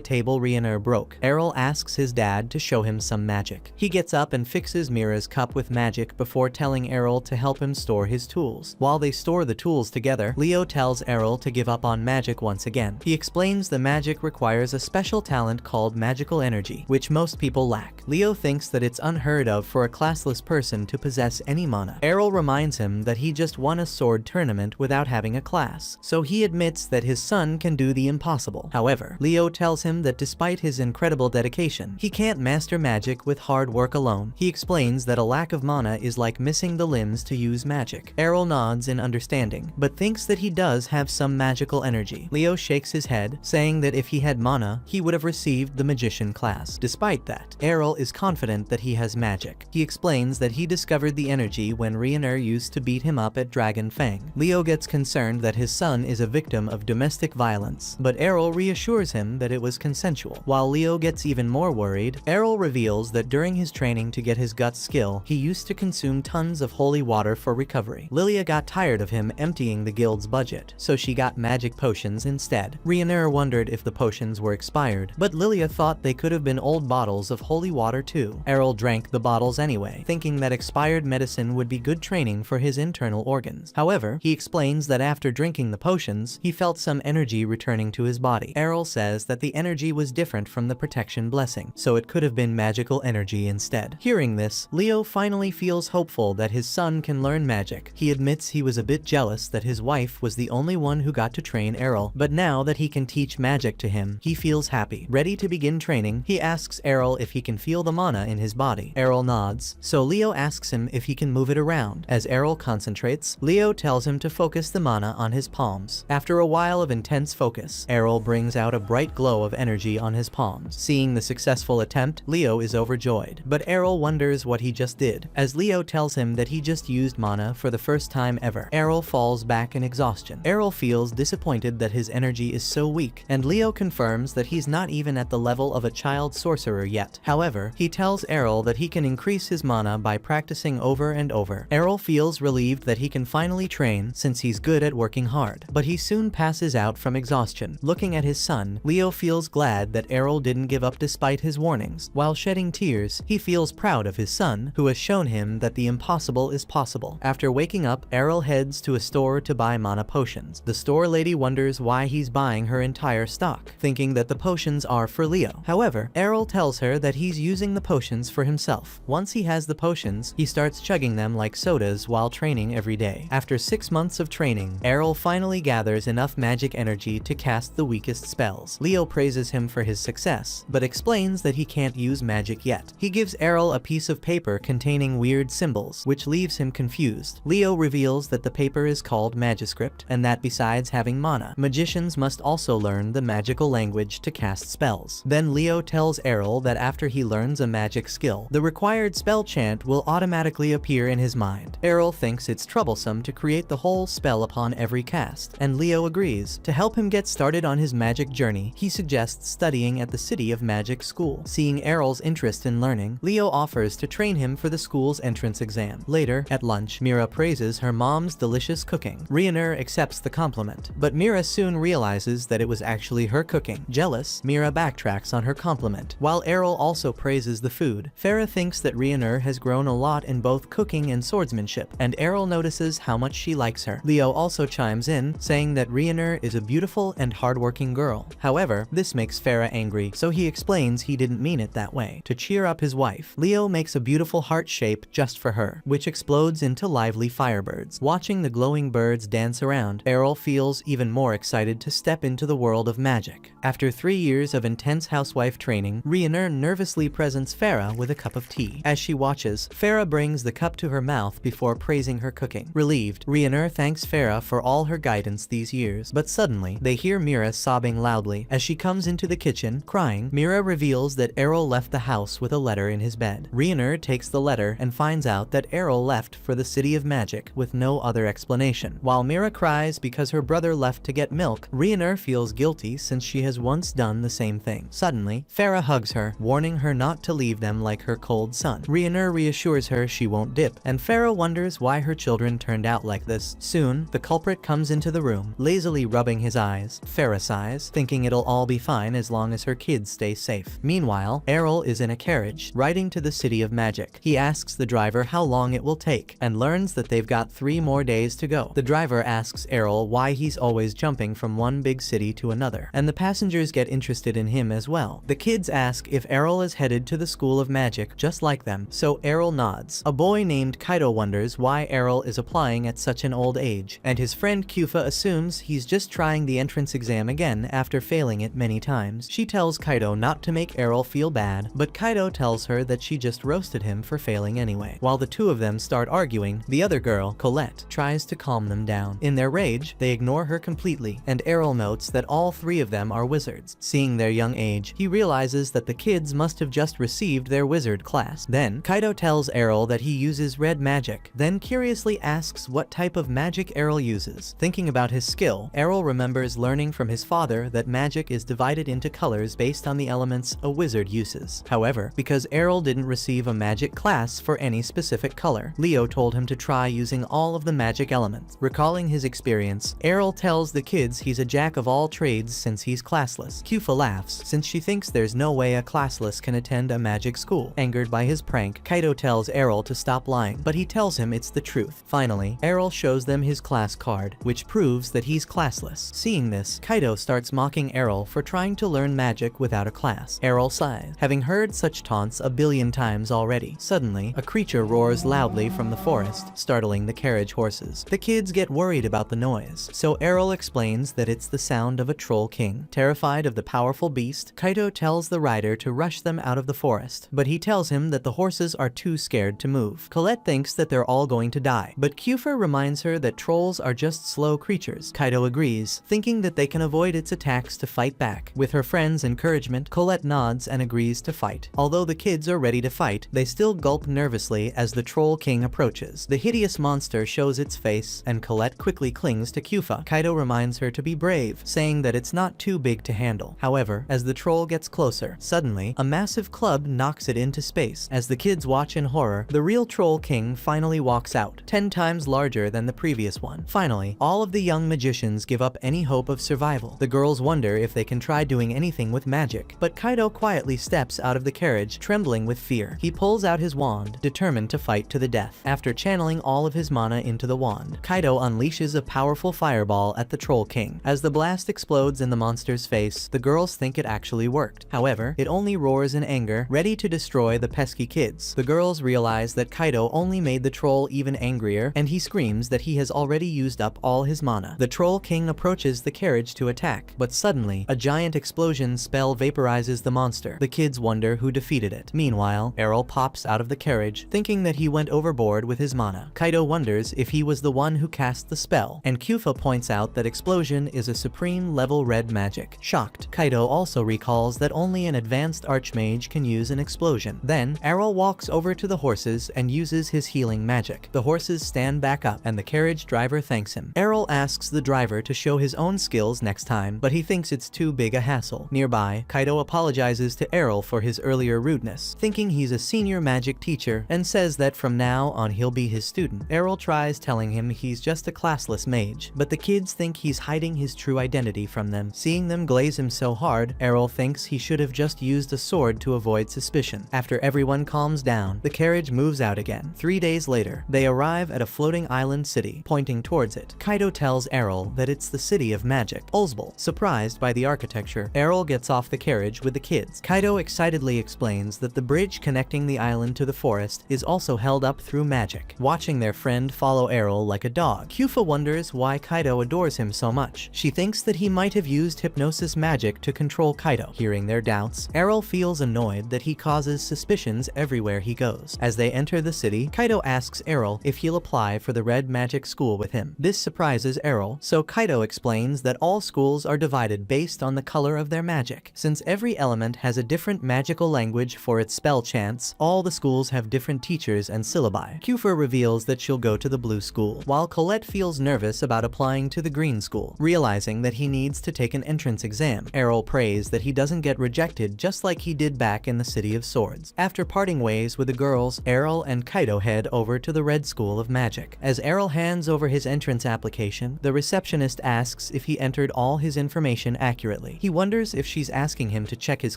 table Rioner broke, Errol asks his dad to show him some magic. He gets up and fixes Mira's cup with magic before telling Errol to help him store his tools. While they store the tools together, Leo tells Errol to give up on magic once again. He explains the magic requires a special talent called magical energy, which most people lack. Leo thinks that it's unheard of for a classless person to possess any mana. Errol reminds him that he just won a sword tournament without having a class, so he admits that his son can do the impossible. However, Leo tells him that despite his incredible dedication, he can't master magic with hard work alone. He explains that a lack of mana is like missing the limbs to use magic. Errol nods in understanding, but thinks that he does have some magical energy. Leo shakes his head, saying that if he had mana, he would have received the magician class. Despite that, Errol is confident that he has magic. He explains that he discovered the energy when Rioner used to beat him up at Dragon Fang. Leo gets concerned that his son is a victim of domestic violence, but Errol reassures him that it was consensual. While Leo gets even more worried, Errol reveals that during his training to get his guts skill, he used to consume tons of holy water for recovery. Lilia got tired of him emptying the guild's budget, so she got magic potions instead. Rioner wondered if the potions were expired, but Lilia thought they could have been old bottles of holy water too. Errol drank the bottles anyway, thinking that expired medicine would be good training for his internal organs. However, he explains that after drinking the potions, he felt some energy returning to his body. Errol says that the energy was different from the protection blessing, so it could have been magical energy instead. Hearing this, Leo finally feels hopeful that his son can learn magic. He admits he was a bit jealous that his wife was the only one who got to train Errol, but now that he can teach magic to him, he feels happy. Ready to begin training, he asks Errol if he can feel the mana in his body. Errol nods, so Leo asks him if he can move it around. As Errol concentrates, Leo tells him to focus the mana on his palms. After a while of intense focus, Errol brings out a bright glow of energy on his palms. Seeing the successful attempt, Leo is overjoyed, but Errol wonders what he just did, as Leo tells him that he just used mana for the first time ever. Errol falls back in exhaustion. Errol feels disappointed that his energy is so weak, and Leo confirms that he's not even at the level of a child sorcerer yet. However, he tells Errol that he can increase his mana by practicing over and over. Errol feels relieved that he can finally train since he's good at working hard, but he soon passes out from exhaustion. Looking at his son, Leo feels glad that Errol didn't give up despite his warnings. While shedding tears, he feels proud of his son, who has shown him that the impossible is possible. After waking up, Errol heads to a store to buy mana potions. The store lady wonders why he's buying her entire stock, thinking that the potions are for Leo. However, Errol tells her that he's using the potions for himself. Once he has the potions, he starts chugging them like sodas while training every day. After 6 months of training, Errol finally gathers enough magic energy to cast the weakest spells. Leo praises him for his success, but explains that he can't use magic yet. He gives Errol a piece of paper containing weird symbols, which leaves him confused. Leo reveals that the paper is called Magiscript, and that besides having mana, magicians must also learn the magical language to cast spells. Then Leo tells Errol that after he learns a magic skill, the required spell chant will automatically appear in his mind. Errol thinks it's troublesome to create the whole spell upon every cast, and Leo agrees. To help him get started on his magic journey, he suggests studying at the City of Magic school. Seeing Errol's interest in learning, Leo offers to train him for the school's entrance exam. Later, at lunch, Mira praises her mom's delicious cooking. Rhiannon accepts the compliment, but Mira soon realizes that it was actually her cooking. Jealous, Mira backtracks on her compliment. While Errol also praises the food, Farah thinks that Rhiannon has grown a lot in both cooking and swordsmanship, and Errol notices how much she likes her. Leo also chimes in, saying that Rhiannon is a beautiful and hardworking girl. However, this makes Farah angry, so he explains he didn't mean it that way. To cheer up his wife, Leo makes a beautiful heart shape just for her, which explodes into lively firebirds. Watching the glowing birds dance around, Errol feels even more excited to step into the world of magic. After 3 years of intense housewife training, Rhiannon nervously presents Farah with a cup of tea. As she watches, Farah brings the cup to her mouth before praising her cooking. Relieved, Rhiannon thanks Farah for all her guidance these years, but suddenly, they hear Mira sobbing loudly. As she comes into the kitchen, crying, Mira reveals that Errol left the house with a letter in his bed. Rhiannon takes the letter and finds out that Errol left for the City of Magic with no other explanation. While Mira cries because her brother left to get milk, Rhiannon feels guilty since she has once done the same thing. Suddenly, Farah hugs her, warning her not to leave them like her cold son. Rhiannon reassures her she won't dip, and Farah wonders why her children turned out like this. Soon, the culprit comes into the room, lazily rubbing his eyes. Farah sighs, thinking it'll all be fine as long as her kids stay safe. Meanwhile, Errol is in a carriage, riding to the City of Magic. He asks the driver how long it will take, and learns that they've got 3 more days to go. The driver asks Errol why he's always jumping from one big city to another, and the passengers get interested in him as well. The kids ask if Errol is headed to the School of Magic just like them, so Errol nods. A boy named Kaido wonders why Errol is applying at such an old age, and his friend Kufa assumes he's just trying the entrance exam again after failing it many times. She tells Kaido not to make Errol feel bad, but Kaido tells her that she just roasted him for failing anyway. While the two of them start arguing, the other girl, Colette, tries to calm them down. In their rage, they ignore her completely, and Errol notes that all 3 of them are wizards. Seeing their young age, he realizes that the kids must have just received their wizard class. Then, Kaido tells Errol that he uses red magic, then curiously asks what type of magic Errol uses. Thinking about his skill, Errol remembers learning from his father that magic is divided into colors based on the elements a wizard uses. However, because Errol didn't receive a magic class for any specific color, Leo told him to try using all of the magic elements. Recalling his experience, Errol tells the kids he's a jack of all trades since he's classless. Kufa laughs, since she thinks there's no way a classless can attend a magic school. Angered by his prank, Kaido tells Errol to stop lying, but he tells him it's the truth. Finally, Errol shows them his class card, which proves that he's classless. Seeing this, Kaido starts mocking Errol for trying to learn magic without a class. Errol sighs, having heard such taunts a billion times already. Suddenly, a creature roars loudly from the forest, startling the carriage horses. The kids get worried about the noise, so Errol explains that it's the sound of a troll king. Terrified of the powerful beast, Kaido tells the rider to rush them out of the forest, but he tells him that the horses are too scared to move. life. Colette thinks that they're all going to die, but Kiefer reminds her that trolls are just slow creatures. Kaido agrees, thinking that they can avoid its attacks to fight back. With her friend's encouragement, Colette nods and agrees to fight. Although the kids are ready to fight, they still gulp nervously as the Troll King approaches. The hideous monster shows its face, and Colette quickly clings to Kiefer. Kaido reminds her to be brave, saying that it's not too big to handle. However, as the troll gets closer, suddenly, a massive club knocks it into space. As the kids watch in horror, the real Troll King finally walks out, 10 times larger than the previous one. Finally, all of the young magicians give up any hope of survival. The girls wonder if they can try doing anything with magic, but Kaido quietly steps out of the carriage, trembling with fear. He pulls out his wand, determined to fight to the death. After channeling all of his mana into the wand, Kaido unleashes a powerful fireball at the Troll King. As the blast explodes in the monster's face, the girls think it actually worked. However, it only roars in anger, ready to destroy the pesky kids. The girls realize that Kaido only made the troll even angrier, and he screams that he has already used up all his mana. The Troll King approaches the carriage to attack, but suddenly, a giant explosion spell vaporizes the monster. The kids wonder who defeated it. Meanwhile, Errol pops out of the carriage, thinking that he went overboard with his mana. Kaido wonders if he was the one who cast the spell, and Kiefer points out that explosion is a supreme level red magic. Shocked, Kaido also recalls that only an advanced archmage can use an explosion. Then, Errol walks over to the horses and uses his healing magic. The horses stand back up, and the carriage driver thanks him. Errol asks the driver to show his own skills next time, but he thinks it's too big a hassle. Nearby, Kaido apologizes to Errol for his earlier rudeness, thinking he's a senior magic teacher, and says that from now on he'll be his student. Errol tries telling him he's just a classless mage, but the kids think he's hiding his true identity from them. Seeing them glaze him so hard, Errol thinks he should have just used a sword to avoid suspicion. After everyone calms down, the carriage moves out again. 3 days later, they arrive at a floating island city. Pointing towards it, Kaido tells Errol that it's the city of magic, Ulzbel. Surprised by the architecture, Errol gets off the carriage with the kids. Kaido excitedly explains that the bridge connecting the island to the forest is also held up through magic. Watching their friend follow Errol like a dog, Kiefer wonders why Kaido adores him so much. She thinks that he might have used hypnosis magic to control Kaido. Hearing their doubts, Errol feels annoyed that he causes suspicions everywhere he goes. As they enter the city, Kaido asks Errol if he'll apply for the Red Magic School with him. This surprises Errol, so Kaido explains that all schools are divided based on the color of their magic. Since every element has a different magical language for its spell chants, all the schools have different teachers and syllabi. Kiefer reveals that she'll go to the blue school, while Colette feels nervous about applying to the green school. Realizing that he needs to take an entrance exam, Errol prays that he doesn't get rejected just like he did back in the City of Swords. After parting ways with the girls, Errol and Kaido head over to the Red School of Magic. As Errol hands over his entrance application, the receptionist asks if he entered all his information accurately. He wonders if she's asking him to check his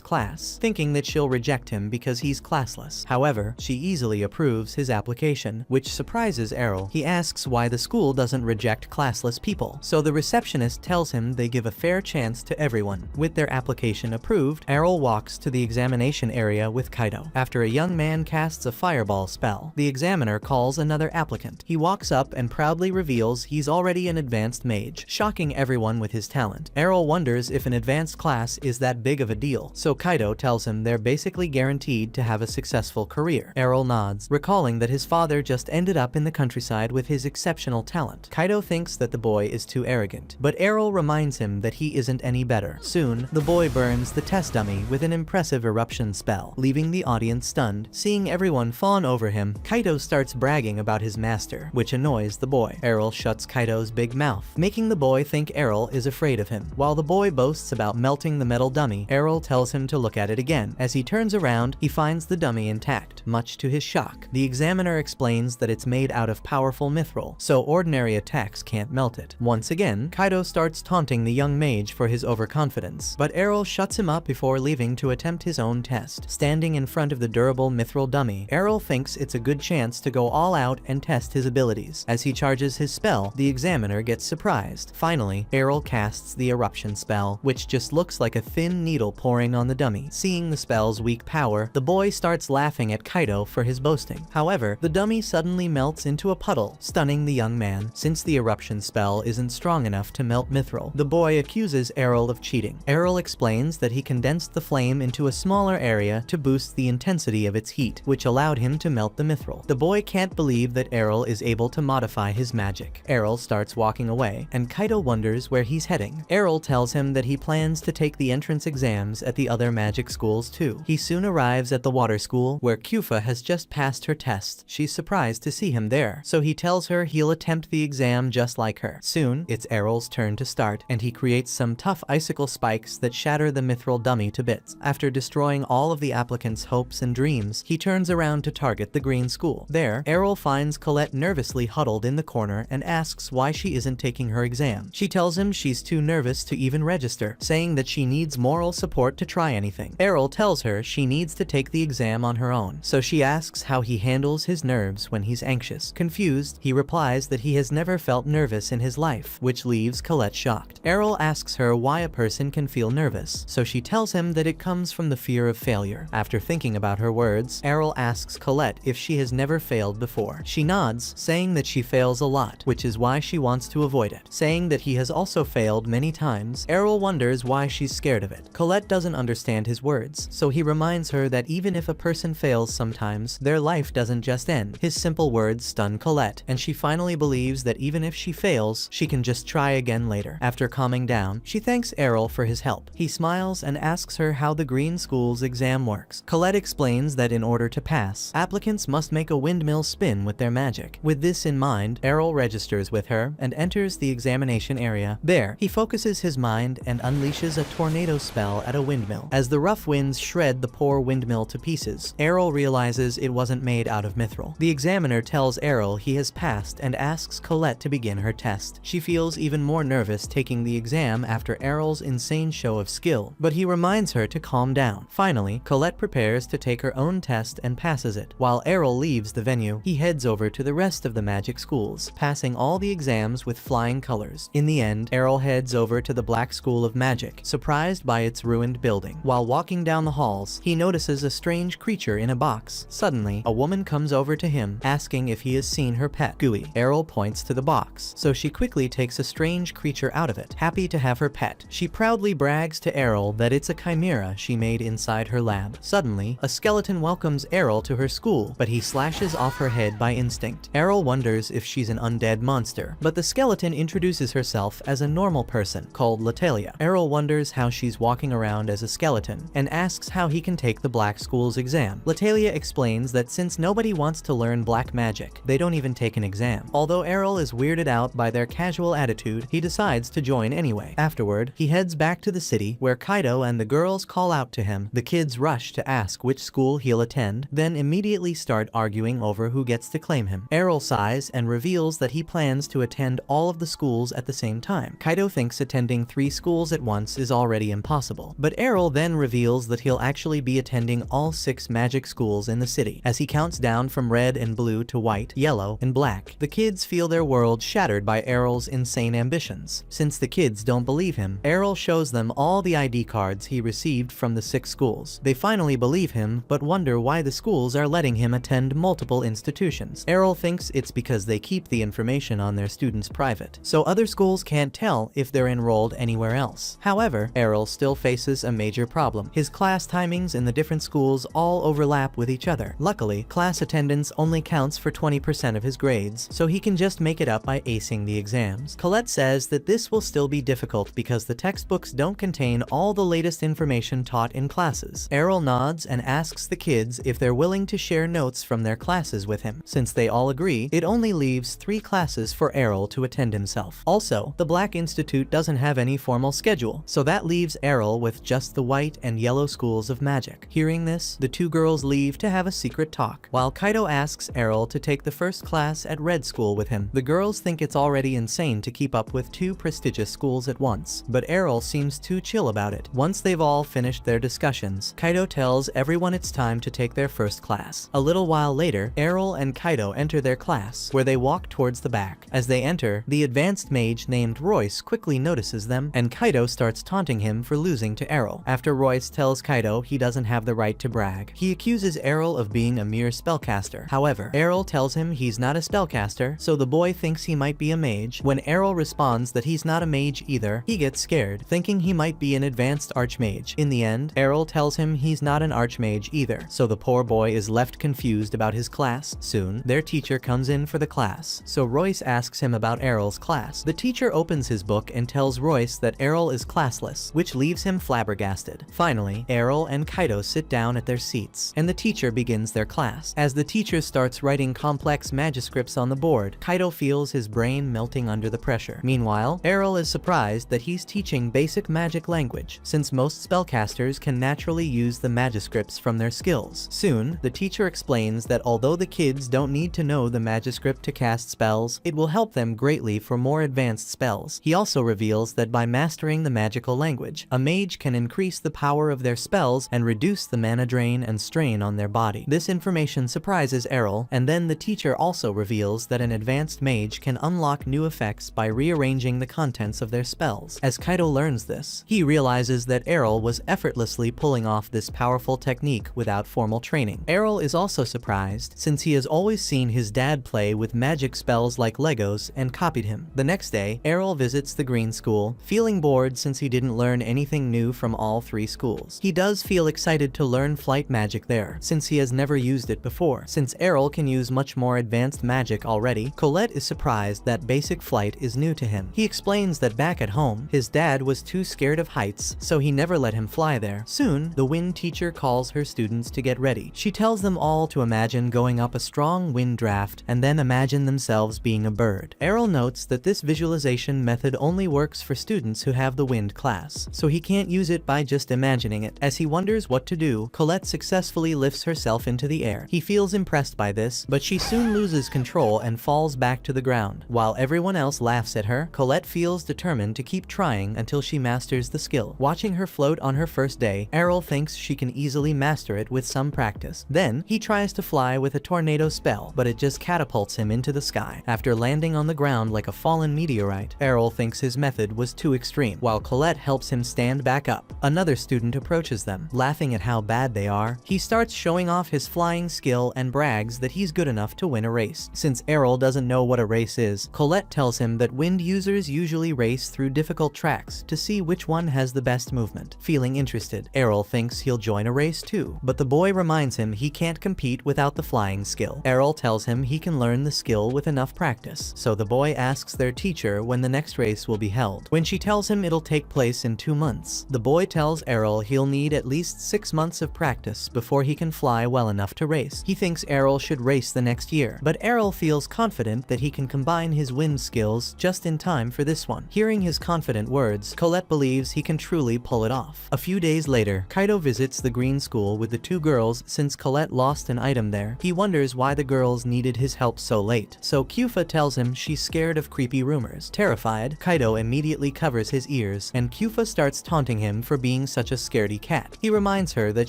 class, thinking that she'll reject him because he's classless. However, she easily approves his application, which surprises Errol. He asks why the school doesn't reject classless people, so the receptionist tells him they give a fair chance to everyone. With their application approved, Errol walks to the examination area with Kaido. After a young man casts a fireball spell, the examiner calls another applicant. He walks up and proudly reveals he's already an advanced mage, shocking everyone with his talent. Errol wonders if an advanced class is that big of a deal, so Kaido tells him they're basically guaranteed to have a successful career. Errol nods, recalling that his father just ended up in the countryside with his exceptional talent. Kaido thinks that the boy is too arrogant, but Errol reminds him that he isn't any better. Soon, the boy burns the test dummy with an impressive eruption spell, leaving the audience stunned. Seeing everyone fawn over him, Kaido starts bragging about his master, which annoys the boy. Errol shuts Kaido's big mouth, making the boy think Errol is afraid of him. While the boy boasts about melting the metal dummy, Errol tells him to look at it again. As he turns around, he finds the dummy intact. Much to his shock, the examiner explains that it's made out of powerful mithril, so ordinary attacks can't melt it. Once again, Kaido starts taunting the young mage for his overconfidence, but Errol shuts him up before leaving to attempt his own test. Standing in front of the durable mithril dummy, Errol thinks it's a good chance to go all out and test his abilities. As he charges his spell, the examiner gets surprised. Finally, Errol casts the eruption spell, which just looks like a thin needle pouring on the dummy. Seeing the spell's weak power, the boy starts laughing at Kaido for his boasting. However, the dummy suddenly melts into a puddle, stunning the young man. Since the eruption spell isn't strong enough to melt mithril, the boy accuses Errol of cheating. Errol explains that he condensed the flame into a smaller area to boost the intensity of its heat, which allowed him to melt the mithril. The boy can't believe that Errol is able to modify his magic. Errol starts walking away, and Kaido wonders where he's heading. Errol tells him that he plans to take the entrance exams at the other magic schools too. He soon arrives at the water school, where Kyufa has just passed her test. She's surprised to see him there, so he tells her he'll attempt the exam just like her. Soon, it's Errol's turn to start, and he creates some tough icicle spikes that shatter the mithril dummy to bits. After destroying all of the applicants' hopes and dreams, he turns around to target the green school. There, Errol finds Colette nervously huddled in the corner and asks why she isn't taking her exam. She tells him she's too nervous to even register, saying that she needs moral support to try anything. Errol tells her she needs to take the exam on her own, so she asks how he handles his nerves when he's anxious. Confused, he replies that he has never felt nervous in his life, which leaves Colette shocked. Errol asks her why a person can feel nervous, so she tells him that it comes from the fear of failure. After thinking about her words, Errol asks Colette if she has never failed before. She nods, saying that she fails a lot, which is why she wants to avoid it. Saying that he has also failed many times, Errol wonders why she's scared of it. Colette doesn't understand his words, so he reminds her that even if a person fails sometimes, their life doesn't just end. His simple words stun Colette, and she finally believes that even if she fails, she can just try again later. After calming down, she thanks Errol for his help. He smiles and asks her how the green school's exam works. Colette explains that in order to pass, applicants must make a windmill spin with their magic. With this in mind, Errol registers with her and enters the examination area. There, he focuses his mind and unleashes a tornado spell at a windmill. As the rough winds shred the poor windmill to pieces, Errol realizes it wasn't made out of mithril. The examiner tells Errol he has passed and asks Colette to begin her test. She feels even more nervous taking the exam after Errol's insane show of skill, but he reminds her to calm down. Finally, Colette prepares to take her own test and passes it. While Errol leaves the venue, he heads over to the rest of the magic schools, passing all the exams with flying colors. In the end, Errol heads over to the Black School of Magic, surprised by its ruined building. While walking down the halls, he notices a strange creature in a box. Suddenly, a woman comes over to him, asking if he has seen her pet, Gooey. Errol points to the box, so she quickly takes a strange creature out of it. Happy to have her pet, she proudly brags to Errol that it's a chimera she made inside her lab. Suddenly, a skeleton welcomes Errol to her school, but he slashes off her head by instinct. Errol wonders if she's an undead monster, but the skeleton introduces herself as a normal person called Latalia. Errol wonders how she's walking around as a skeleton and asks how he can take the Black School's exam. Latalia explains that since nobody wants to learn black magic, they don't even take an exam. Although Errol is weirded out by their casual attitude, he decides to join anyway. Afterward, he heads back to the city where Kaido and the girls call out to him. The kids rush to ask which school he'll attend, then immediately start arguing over who gets to claim him. Errol sighs and reveals that he plans to attend all of the schools at the same time. Kaido thinks attending 3 schools at once is already impossible, but Errol then reveals that he'll actually be attending all 6 magic schools in the city. As he counts down from red and blue to white, yellow, and black, the kids feel their world shattered by Errol's insane ambitions. Since the kids don't believe him, Errol shows them all the ID cards he received from the 6 schools. They finally believe him, but wonder why the schools are letting him attend multiple institutions. Errol thinks it's because they keep the information on their students private, so other schools can't tell if they're enrolled anywhere else. However, Errol still faces a major problem. His class timings in the different schools all overlap with each other. Luckily, class attendance only counts for 20% of his grades, so he can just make it up by acing the exams. Colette says that this will still be difficult because the textbooks don't contain all the latest information taught in classes. Errol nods and asks the kids if they're willing to share notes from their classes with him. Since they all agree, it only leaves 3 classes for Errol to attend himself. Also, the Black Institute doesn't have any formal schedule, so that leaves Errol with just the white and yellow schools of magic. Hearing this, the 2 girls leave to have a secret talk, while Kaido asks Errol to take the first class at Red School with him. The girls think it's already insane to keep up with 2 prestigious schools at once, but Errol seems too chill about it. Once they've all finished their discussions, Kaido tells everyone it's time to take their first class. A little while later, Errol and Kaido enter their class, where they walk towards the back. As they enter, the advanced mage named Royce quickly notices them, and Kaido starts taunting him for losing to Errol. After Royce tells Kaido he doesn't have the right to brag, he accuses Errol of being a mere spellcaster. However, Errol tells him he's not a spellcaster, so the boy thinks he might be a mage. When Errol responds that he's not a mage either, he gets scared, thinking he might be an advanced archmage. In the end, Errol tells him he's not an archmage either, so the poor boy is left confused confused about his class. Soon, their teacher comes in for the class, so Royce asks him about Errol's class. The teacher opens his book and tells Royce that Errol is classless, which leaves him flabbergasted. Finally, Errol and Kaido sit down at their seats, and the teacher begins their class. As the teacher starts writing complex manuscripts on the board, Kaido feels his brain melting under the pressure. Meanwhile, Errol is surprised that he's teaching basic magic language, since most spellcasters can naturally use the manuscripts from their skills. Soon, the teacher explains that although the kids don't need to know the manuscript to cast spells, it will help them greatly for more advanced spells. He also reveals that by mastering the magical language, a mage can increase the power of their spells and reduce the mana drain and strain on their body. This information surprises Errol, and then the teacher also reveals that an advanced mage can unlock new effects by rearranging the contents of their spells. As Kaido learns this, he realizes that Errol was effortlessly pulling off this powerful technique without formal training. Errol is also surprised, since he has always seen his dad play with magic spells like Legos and copied him. The next day, Errol visits the Green School, feeling bored since he didn't learn anything new from all three schools. He does feel excited to learn flight magic there, since he has never used it before. Since Errol can use much more advanced magic already, Colette is surprised that basic flight is new to him. He explains that back at home, his dad was too scared of heights, so he never let him fly there. Soon, the wind teacher calls her students to get ready. She tells them all to imagine going up a strong wind draft and then imagine themselves being a bird. Errol notes that this visualization method only works for students who have the wind class, so he can't use it by just imagining it. As he wonders what to do, Colette successfully lifts herself into the air. He feels impressed by this, but she soon loses control and falls back to the ground. While everyone else laughs at her, Colette feels determined to keep trying until she masters the skill. Watching her float on her first day, Errol thinks she can easily master it with some practice. Then, he tries to fly with a tornado spell, but it just catapults him into the sky. After landing on the ground like a fallen meteorite, Errol thinks his method was too extreme, while Colette helps him stand back up. Another student approaches them, laughing at how bad they are. He starts showing off his flying skill and brags that he's good enough to win a race. Since Errol doesn't know what a race is, Colette tells him that wind users usually race through difficult tracks to see which one has the best movement. Feeling interested, Errol thinks he'll join a race too, but the boy reminds him he can't compete without the flying skill. Errol tells him he can learn the skill with enough practice, so the boy asks their teacher when the next race will be held. When she tells him it'll take place in 2 months, the boy tells Errol he'll need at least 6 months of practice before he can fly well enough to race. He thinks Errol should race the next year, but Errol feels confident that he can combine his wind skills just in time for this one. Hearing his confident words, Colette believes he can truly pull it off. A few days later, Kaido visits the Green School with the 2 girls since Colette lost an item there. He wonders why the girls needed his help so late, so Kyufa tells him she's scared of creepy rumors. Terrified, Kaido immediately covers his ears, and Kyufa starts taunting him for being such a scaredy cat. He reminds her that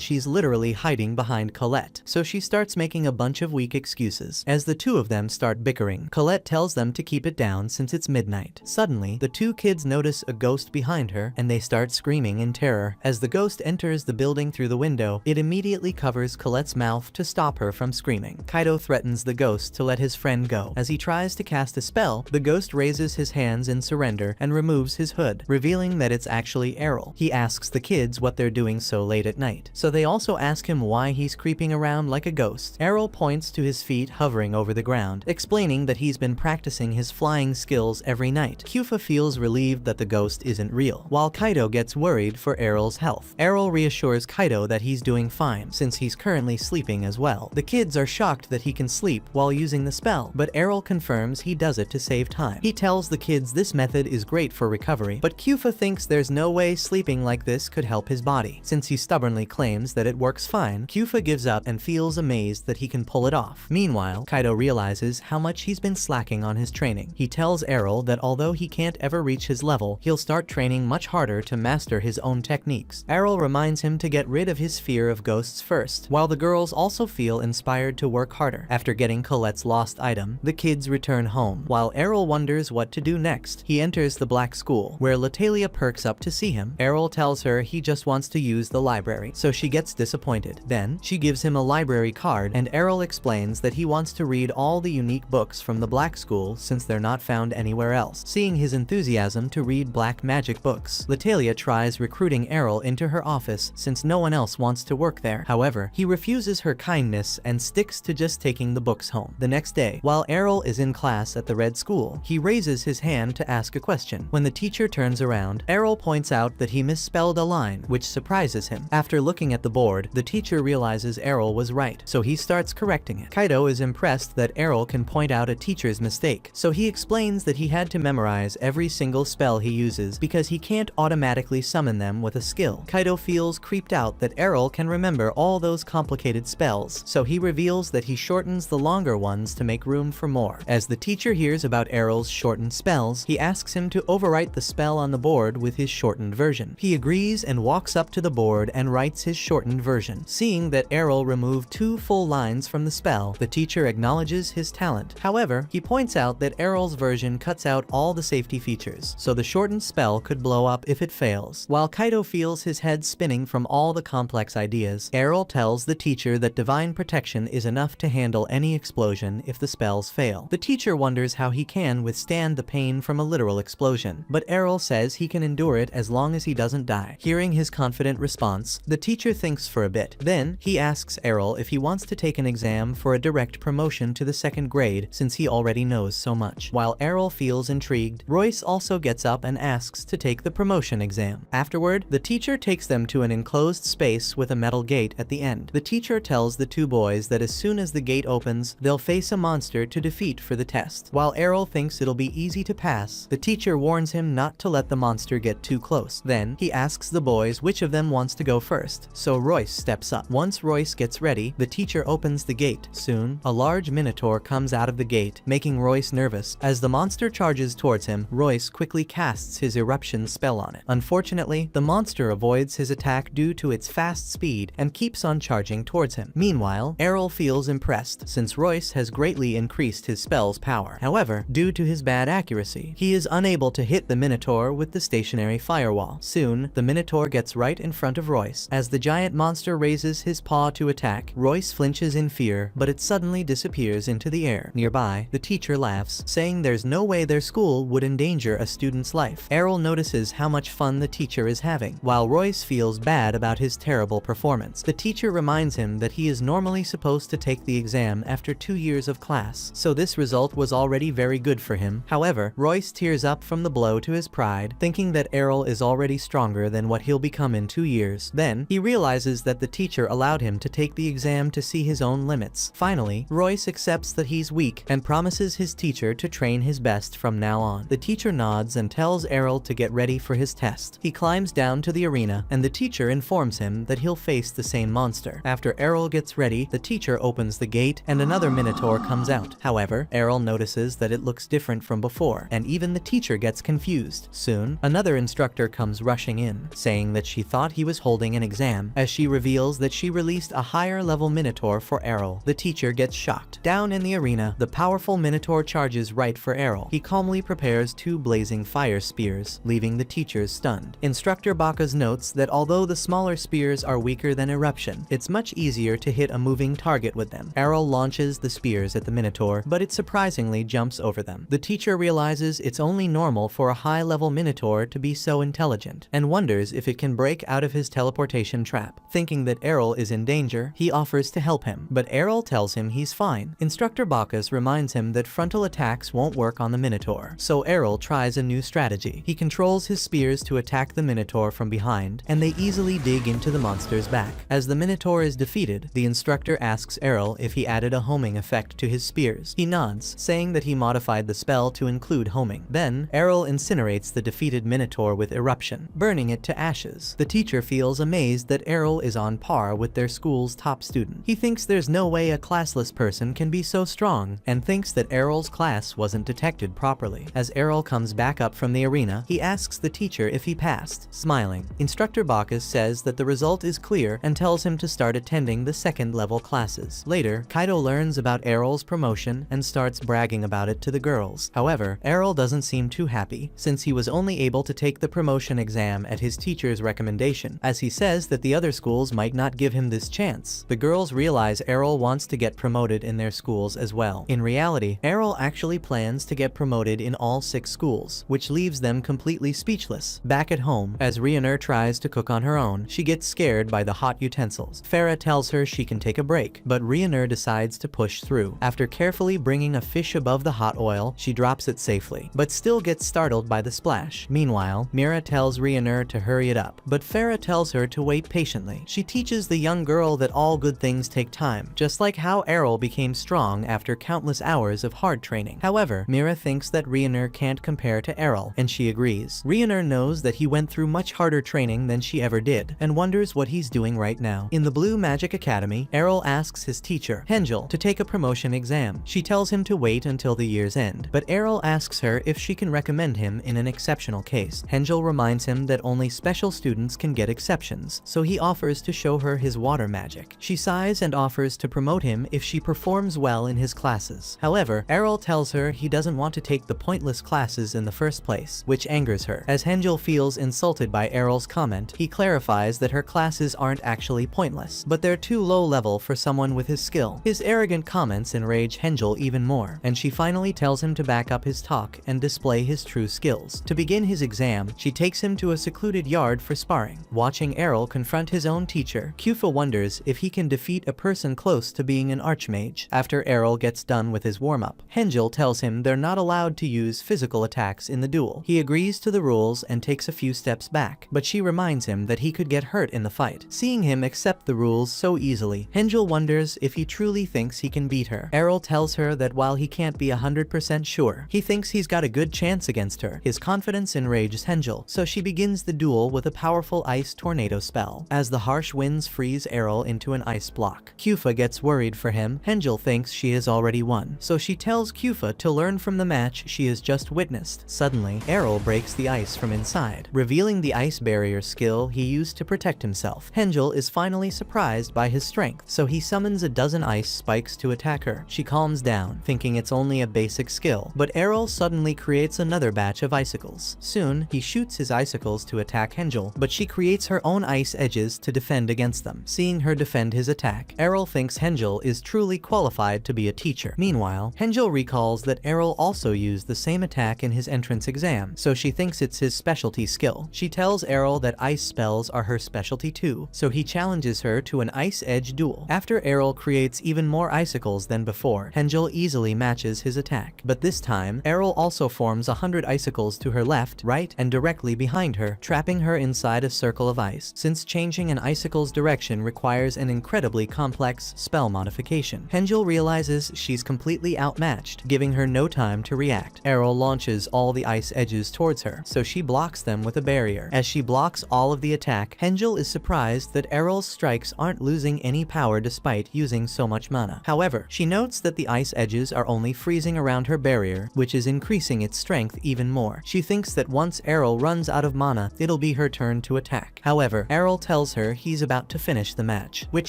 she's literally hiding behind Colette, so she starts making a bunch of weak excuses. As the two of them start bickering, Colette tells them to keep it down since it's midnight. Suddenly, the 2 kids notice a ghost behind her, and they start screaming in terror. As the ghost enters the building through the window, it immediately covers Colette's mouth to stop her from screaming. Kaido threatens the ghost to let his friend go. As he tries to cast a spell, the ghost raises his hands in surrender and removes his hood, revealing that it's actually Errol. He asks the kids what they're doing so late at night, so they also ask him why he's creeping around like a ghost. Errol points to his feet hovering over the ground, explaining that he's been practicing his flying skills every night. Kyufa feels relieved that the ghost isn't real, while Kaido gets worried for Errol's health. Errol reassures Kaido that he's doing fine, since he's currently sleeping as well. The kids are shocked that he can sleep while using the spell, but Errol confirms he does it to save time. He tells the kids this method is great for recovery, but Kyufa thinks there's no way sleeping like this could help his body. Since he stubbornly claims that it works fine, Kyufa gives up and feels amazed that he can pull it off. Meanwhile, Kaido realizes how much he's been slacking on his training. He tells Errol that although he can't ever reach his level, he'll start training much harder to master his own techniques. Errol reminds him to get rid of his fear of ghosts first, while the girls also feel inspired to work harder. After getting Colette's lost item, the kids return home. While Errol wonders what to do next, he enters the Black School, where Latalia perks up to see him. Errol tells her he just wants to use the library, so she gets disappointed. Then, she gives him a library card, and Errol explains that he wants to read all the unique books from the Black School since they're not found anywhere else. Seeing his enthusiasm to read black magic books, Latalia tries recruiting Errol into her office since no one else wants to work there. However, he refuses her kindly kindness and sticks to just taking the books home. The next day, while Errol is in class at the red school, he raises his hand to ask a question. When the teacher turns around, Errol points out that he misspelled a line, which surprises him. After looking at the board, the teacher realizes Errol was right, so he starts correcting it. Kaido is impressed that Errol can point out a teacher's mistake, so he explains that he had to memorize every single spell he uses because he can't automatically summon them with a skill. Kaido feels creeped out that Errol can remember all those complicated spells, so he reveals that he shortens the longer ones to make room for more. As the teacher hears about Errol's shortened spells, he asks him to overwrite the spell on the board with his shortened version. He agrees and walks up to the board and writes his shortened version. Seeing that Errol removed 2 full lines from the spell, the teacher acknowledges his talent. However, he points out that Errol's version cuts out all the safety features, so the shortened spell could blow up if it fails. While Kaido feels his head spinning from all the complex ideas, Errol tells the teacher that divine protection is enough to handle any explosion if the spells fail. The teacher wonders how he can withstand the pain from a literal explosion, but Errol says he can endure it as long as he doesn't die. Hearing his confident response, the teacher thinks for a bit. Then, he asks Errol if he wants to take an exam for a direct promotion to the 2nd grade since he already knows so much. While Errol feels intrigued, Royce also gets up and asks to take the promotion exam. Afterward, the teacher takes them to an enclosed space with a metal gate at the end. The teacher tells the 2 boys that as soon as the gate opens, they'll face a monster to defeat for the test. While Errol thinks it'll be easy to pass, the teacher warns him not to let the monster get too close. Then, he asks the boys which of them wants to go first, so Royce steps up. Once Royce gets ready, the teacher opens the gate. Soon, a large minotaur comes out of the gate, making Royce nervous. As the monster charges towards him, Royce quickly casts his eruption spell on it. Unfortunately, the monster avoids his attack due to its fast speed and keeps on charging towards him. Meanwhile, Errol feels impressed since Royce has greatly increased his spell's power. However, due to his bad accuracy, he is unable to hit the minotaur with the stationary firewall. Soon, the minotaur gets right in front of Royce. As the giant monster raises his paw to attack, Royce flinches in fear, but it suddenly disappears into the air. Nearby, the teacher laughs, saying there's no way their school would endanger a student's life. Errol notices how much fun the teacher is having, while Royce feels bad about his terrible performance. The teacher reminds him that he is normally supposed to take the exam after 2 years of class, so this result was already very good for him. However, Royce tears up from the blow to his pride, thinking that Errol is already stronger than what he'll become in 2 years. Then, he realizes that the teacher allowed him to take the exam to see his own limits. Finally, Royce accepts that he's weak and promises his teacher to train his best from now on. The teacher nods and tells Errol to get ready for his test. He climbs down to the arena, and the teacher informs him that he'll face the same monster. After Errol gets ready, the teacher opens the gate and another minotaur comes out. However, Errol notices that it looks different from before, and even the teacher gets confused. Soon, another instructor comes rushing in, saying that she thought he was holding an exam, as she reveals that she released a higher level minotaur for Errol. The teacher gets shocked. Down in the arena, the powerful minotaur charges right for Errol. He calmly prepares 2 blazing fire spears, leaving the teachers stunned. Instructor Baka's notes that although the smaller spears are weaker than eruption, it's much easier to hit a moving target with them. Errol launches the spears at the minotaur, but it surprisingly jumps over them. The teacher realizes it's only normal for a high-level minotaur to be so intelligent, and wonders if it can break out of his teleportation trap. Thinking that Errol is in danger, he offers to help him, but Errol tells him he's fine. Instructor Bacchus reminds him that frontal attacks won't work on the minotaur, so Errol tries a new strategy. He controls his spears to attack the minotaur from behind, and they easily dig into the monster's back. As the minotaur is defeated, the instructor asks Errol if he added a homing effect to his spears. He nods, saying that he modified the spell to include homing. Then, Errol incinerates the defeated minotaur with eruption, burning it to ashes. The teacher feels amazed that Errol is on par with their school's top student. He thinks there's no way a classless person can be so strong, and thinks that Errol's class wasn't detected properly. As Errol comes back up from the arena, he asks the teacher if he passed. Smiling, Instructor Bacchus says that the result is clear and tells him to start attending the second-level classes. Later, Kaido learns about Errol's promotion and starts bragging about it to the girls. However, Errol doesn't seem too happy, since he was only able to take the promotion exam at his teacher's recommendation, as he says that the other schools might not give him this chance. The girls realize Errol wants to get promoted in their schools as well. In reality, Errol actually plans to get promoted in all 6 schools, which leaves them completely speechless. Back at home, as Rionur tries to cook on her own, she gets scared by the hot utensils. Farah tells her she can take a break, but Rhaenyra decides to push through. After carefully bringing a fish above the hot oil, she drops it safely, but still gets startled by the splash. Meanwhile, Mira tells Rhaenyra to hurry it up, but Farah tells her to wait patiently. She teaches the young girl that all good things take time, just like how Errol became strong after countless hours of hard training. However, Mira thinks that Rhaenyra can't compare to Errol, and she agrees. Rhaenyra knows that he went through much harder training than she ever did, and wonders what he's doing right now. In the Blue Magic Academy, Errol asks his teacher, Hengel, to take a promotion exam. She tells him to wait until the year's end, but Errol asks her if she can recommend him in an exceptional case. Hengel reminds him that only special students can get exceptions, so he offers to show her his water magic. She sighs and offers to promote him if she performs well in his classes. However, Errol tells her he doesn't want to take the pointless classes in the first place, which angers her. As Hengel feels insulted by Errol's comment, he clarifies that her classes aren't actually pointless, but they're too low level for someone with his skill. His arrogant comments enrage Hengel even more, and she finally tells him to back up his talk and display his true skills. To begin his exam, she takes him to a secluded yard for sparring. Watching Errol confront his own teacher, Kufa wonders if he can defeat a person close to being an archmage. After Errol gets done with his warm-up, Hengel tells him they're not allowed to use physical attacks in the duel. He agrees to the rules and takes a few steps back, but she reminds him that he could get hurt in the fight. Seeing him accept the rules so easily, Hengel wonders if he truly thinks he can beat her. Errol tells her that while he can't be 100% sure, he thinks he's got a good chance against her. His confidence enrages Hengel, so she begins the duel with a powerful ice tornado spell. As the harsh winds freeze Errol into an ice block, Kufa gets worried for him. Hengel thinks she has already won, so she tells Kufa to learn from the match she has just witnessed. Suddenly, Errol breaks the ice from inside, revealing the ice barrier skill he used to protect himself. Hengel is finally surprised by his strength, so he summons a dozen ice spikes to attack her. She calms down, thinking it's only a basic skill, but Errol suddenly creates another batch of icicles. Soon, he shoots his icicles to attack Hengel, but she creates her own ice edges to defend against them. Seeing her defend his attack, Errol thinks Hengel is truly qualified to be a teacher. Meanwhile, Hengel recalls that Errol also used the same attack in his entrance exam, so she thinks it's his specialty skill. She tells Errol that ice spells are her specialty too, so he challenges her to an ice edge duel. After Errol creates even more icicles than before, Hengel easily matches his attack. But this time, Errol also forms 100 icicles to her left, right, and directly behind her, trapping her inside a circle of ice. Since changing an icicle's direction requires an incredibly complex spell modification, Hengel realizes she's completely outmatched, giving her no time to react. Errol launches all the ice edges towards her, so she blocks them with a barrier. As she blocks all of the attack, Hengel is surprised that Errol's strikes aren't losing any power despite using so much mana. However, she notes that the ice edges are only freezing around her barrier, which is increasing its strength even more. She thinks that once Errol runs out of mana, it'll be her turn to attack. However, Errol tells her he's about to finish the match, which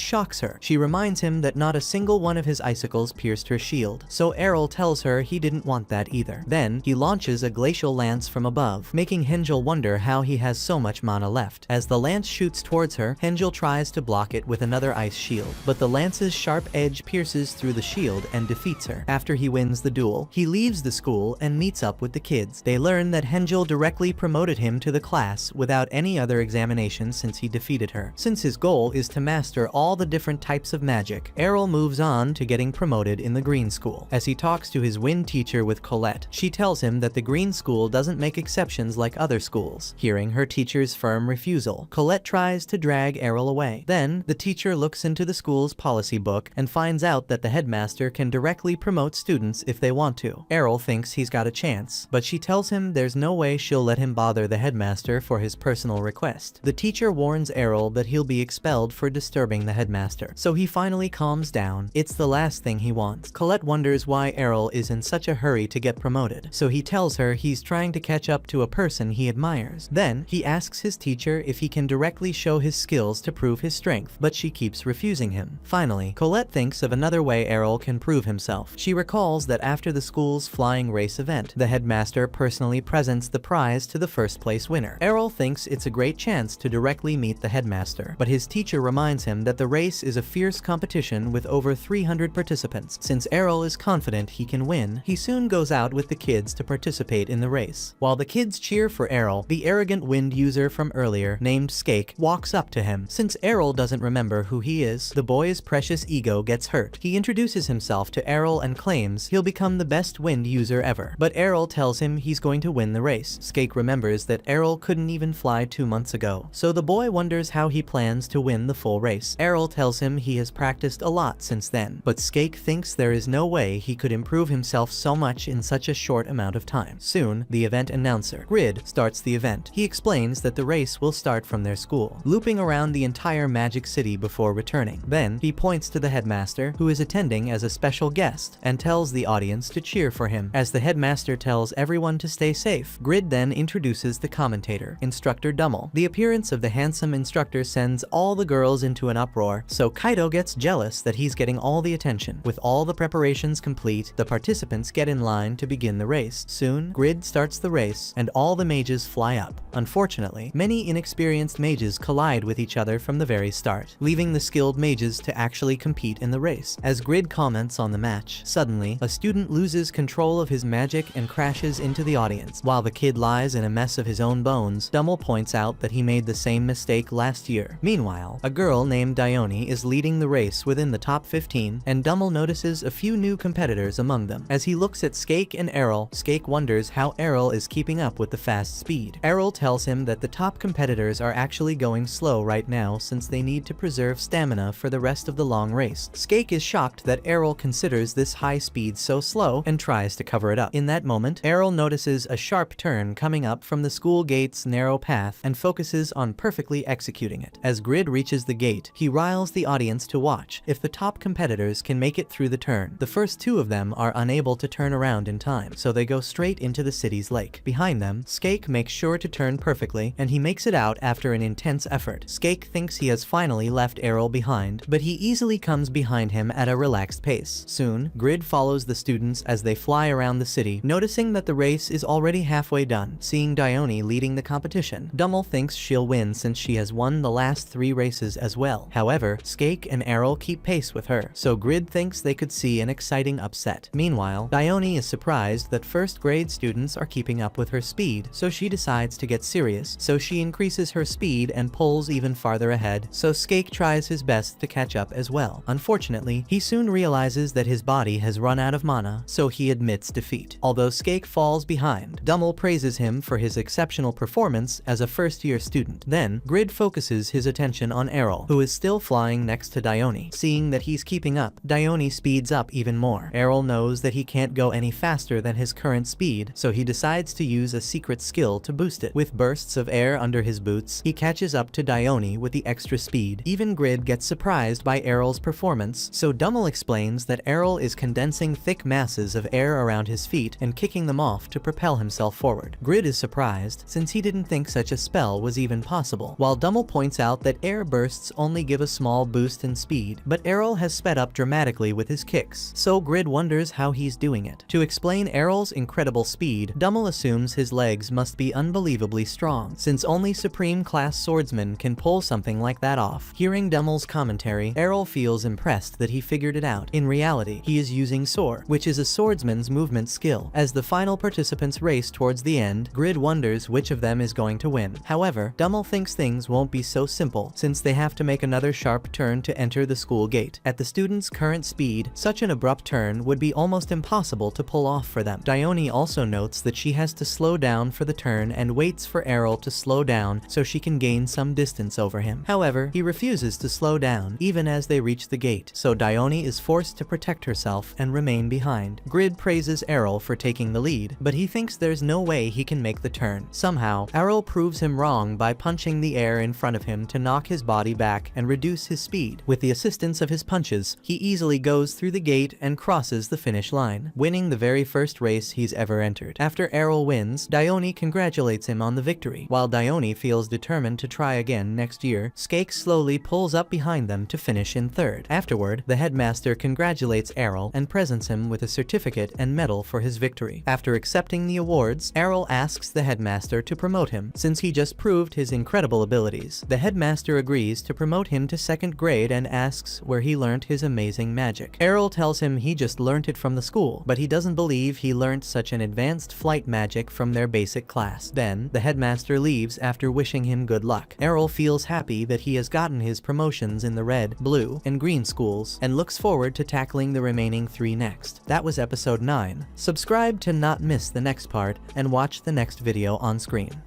shocks her. She reminds him that not a single one of his icicles pierced her shield, so Errol tells her he didn't want that either. Then, he launches a glacial lance from above, making Hengel wonder how he has so much mana left. As the lance shoots towards her, Hengel tries to block it with another ice shield, but the lance's sharp edge pierces through the shield and defeats her. After he wins the duel, he leaves the school and meets up with the kids. They learn that Hengel directly promoted him to the class without any other examination since he defeated her. Since his goal is to master all the different types of magic, Errol moves on to getting promoted in the Green School. As he talks to his wind teacher with Colette, she tells him that the Green School doesn't make exceptions like other schools. Hearing her teacher's firm refusal, Colette tries to drag Errol away. Then, the teacher looks into the school's policy book and finds out that the headmaster can directly promote students if they want to. Errol thinks he's got a chance, but she tells him there's no way she'll let him bother the headmaster for his personal request. The teacher warns Errol that he'll be expelled for disturbing the headmaster, so he finally calms down. It's the last thing he wants. Colette wonders why Errol is in such a hurry to get promoted, so he tells her he's trying to catch up to a person he admires. Then, he asks his teacher if he can directly show his skills to prove his strength, but she keeps refusing him. Finally, Colette thinks of another way Errol can prove himself. She recalls that after the school's flying race event, the headmaster personally presents the prize to the first place winner. Errol thinks it's a great chance to directly meet the headmaster, but his teacher reminds him that the race is a fierce competition with over 300 participants. Since Errol is confident he can win, he soon goes out with the kids to participate in the race. While the kids cheer for Errol, the arrogant wind user from earlier, named Skake, walks up to him. Since Errol doesn't remember who he is, the boy's precious ego gets hurt. He introduces himself to Errol and claims he'll become the best wind user ever. But Errol tells him he's going to win the race. Skake remembers that Errol couldn't even fly 2 months ago, so the boy wonders how he plans to win the full race. Errol tells him he has practiced a lot since then, but Skake thinks there is no way he could improve himself so much in such a short amount of time. Soon, the event announcer, Grid, starts the event. He explains that the race will start from their school, looping around the entire Magic City before returning. Then, he points to the headmaster, who is attending as a special guest, and tells the audience to cheer for him. As the headmaster tells everyone to stay safe, Grid then introduces the commentator, Instructor Dummel. The appearance of the handsome instructor sends all the girls into an uproar, so Kaido gets jealous that he's getting all the attention. With all the preparations complete, the participants get in line to begin the race. Soon, Grid starts the race, and all the mages fly up. Unfortunately, many inexperienced mages collide with each other from the very start, leaving the skilled mages to actually compete in the race. As Grid comments on the match, suddenly, a student loses control of his magic and crashes into the audience. While the kid lies in a mess of his own bones, Dummel points out that he made the same mistake last year. Meanwhile, a girl named Dione is leading the race within the top 15, and Dummel notices a few new competitors among them. As he looks at Skake and Errol, Skake wonders how Errol is keeping up with the fast speed. Errol tells him that the top competitors are actually going slow right now since they need to preserve stamina for the rest of the long race. Skake is shocked that Errol considers this high speed so slow and tries to cover it up. In that moment, Errol notices a sharp turn coming up from the school gate's narrow path and focuses on perfectly executing it. As Grid reaches the gate, he riles the audience to watch if the top competitors can make it through the turn. The first 2 of them are unable to turn around in time, so they go straight into the city's lake. Behind them, Skake makes sure to turn perfectly, and he makes it out after an intense effort. Skake thinks he has finally left Errol behind, but he easily comes behind him at a relaxed pace. Soon, Grid follows the students as they fly around the city, noticing that the race is already halfway done. Seeing Dione leading the competition, Dummel thinks she'll win since she has won the last 3 races as well. However, Skake and Errol keep pace with her, so Grid thinks they could see an exciting upset. Meanwhile, Dione is surprised that first grade students are keeping up with her speed, so she decides to get serious. So she increases her speed and pulls even farther ahead, so Skake tries his best to catch up as well. Unfortunately, he soon realizes that his body has run out of mana, so he admits defeat. Although Skake falls behind, Dummel praises him for his exceptional performance as a first-year student. Then, Grid focuses his attention on Errol, who is still flying next to Dione. Seeing that he's keeping up, Dione speeds up even more. Errol knows that he can't go any faster than his current speed, so he decides to use a secret skill to boost it. With bursts of air under his boots, he catches up to Dione with the extra speed. Even Grid gets surprised by Errol's performance, so Dummel explains that Errol is condensing thick masses of air around his feet and kicking them off to propel himself forward. Grid is surprised, since he didn't think such a spell was even possible, while Dummel points out that air bursts only give a small boost in speed, but Errol has sped up dramatically with his kicks, so Grid wonders how he's doing it. To explain Errol's incredible speed, Dummel assumes his legs must be unbelievably strong, since only Supreme Class swordsmen can pull something like that off. Hearing Dummel's commentary, Errol feels impressed that he figured it out. In reality, he is using Soar, which is a swordsman's movement skill. As the final participants race towards the end, Grid wonders which of them is going to win. However, Dummel thinks things won't be so simple, since they have to make another sharp turn to enter the school gate. At the students' current speed, such an abrupt turn would be almost impossible to pull off for them. Dione also notes that she has to slow down for the turn and waits for Errol to slow down so she can gain some distance over him. However, he refuses to slow down even as they reach the gate, so Dione is forced to protect herself and remain behind. Grid praises Errol for taking the lead, but he thinks there's no way he can make the turn. Somehow, Errol proves him wrong by punching the air in front of him to knock his body back and reduce his speed. With the assistance of his punches, he easily goes through the gate and crosses the finish line, winning the very first race he's ever entered. After Errol wins, Dione congratulates him on the victory. While Dione feels determined to try again next year, Skake slowly pulls up behind them to finish in third. Afterward, the headmaster congratulates Errol and presents him with a certificate and medal for his victory. After accepting the awards, Errol asks the headmaster to promote him, since he just proved his incredible abilities. The headmaster agrees to promote him to 2nd grade and asks where he learned his amazing magic. Errol tells him he just learned it from the school, but he doesn't believe he learned such an advanced flight magic from their basic class. Then, the headmaster leaves after wishing him good luck. Errol feels happy that he has gotten his promotions lessons in the red, blue, and green schools, and looks forward to tackling the remaining 3 next. That was episode 9. Subscribe to not miss the next part, and watch the next video on screen.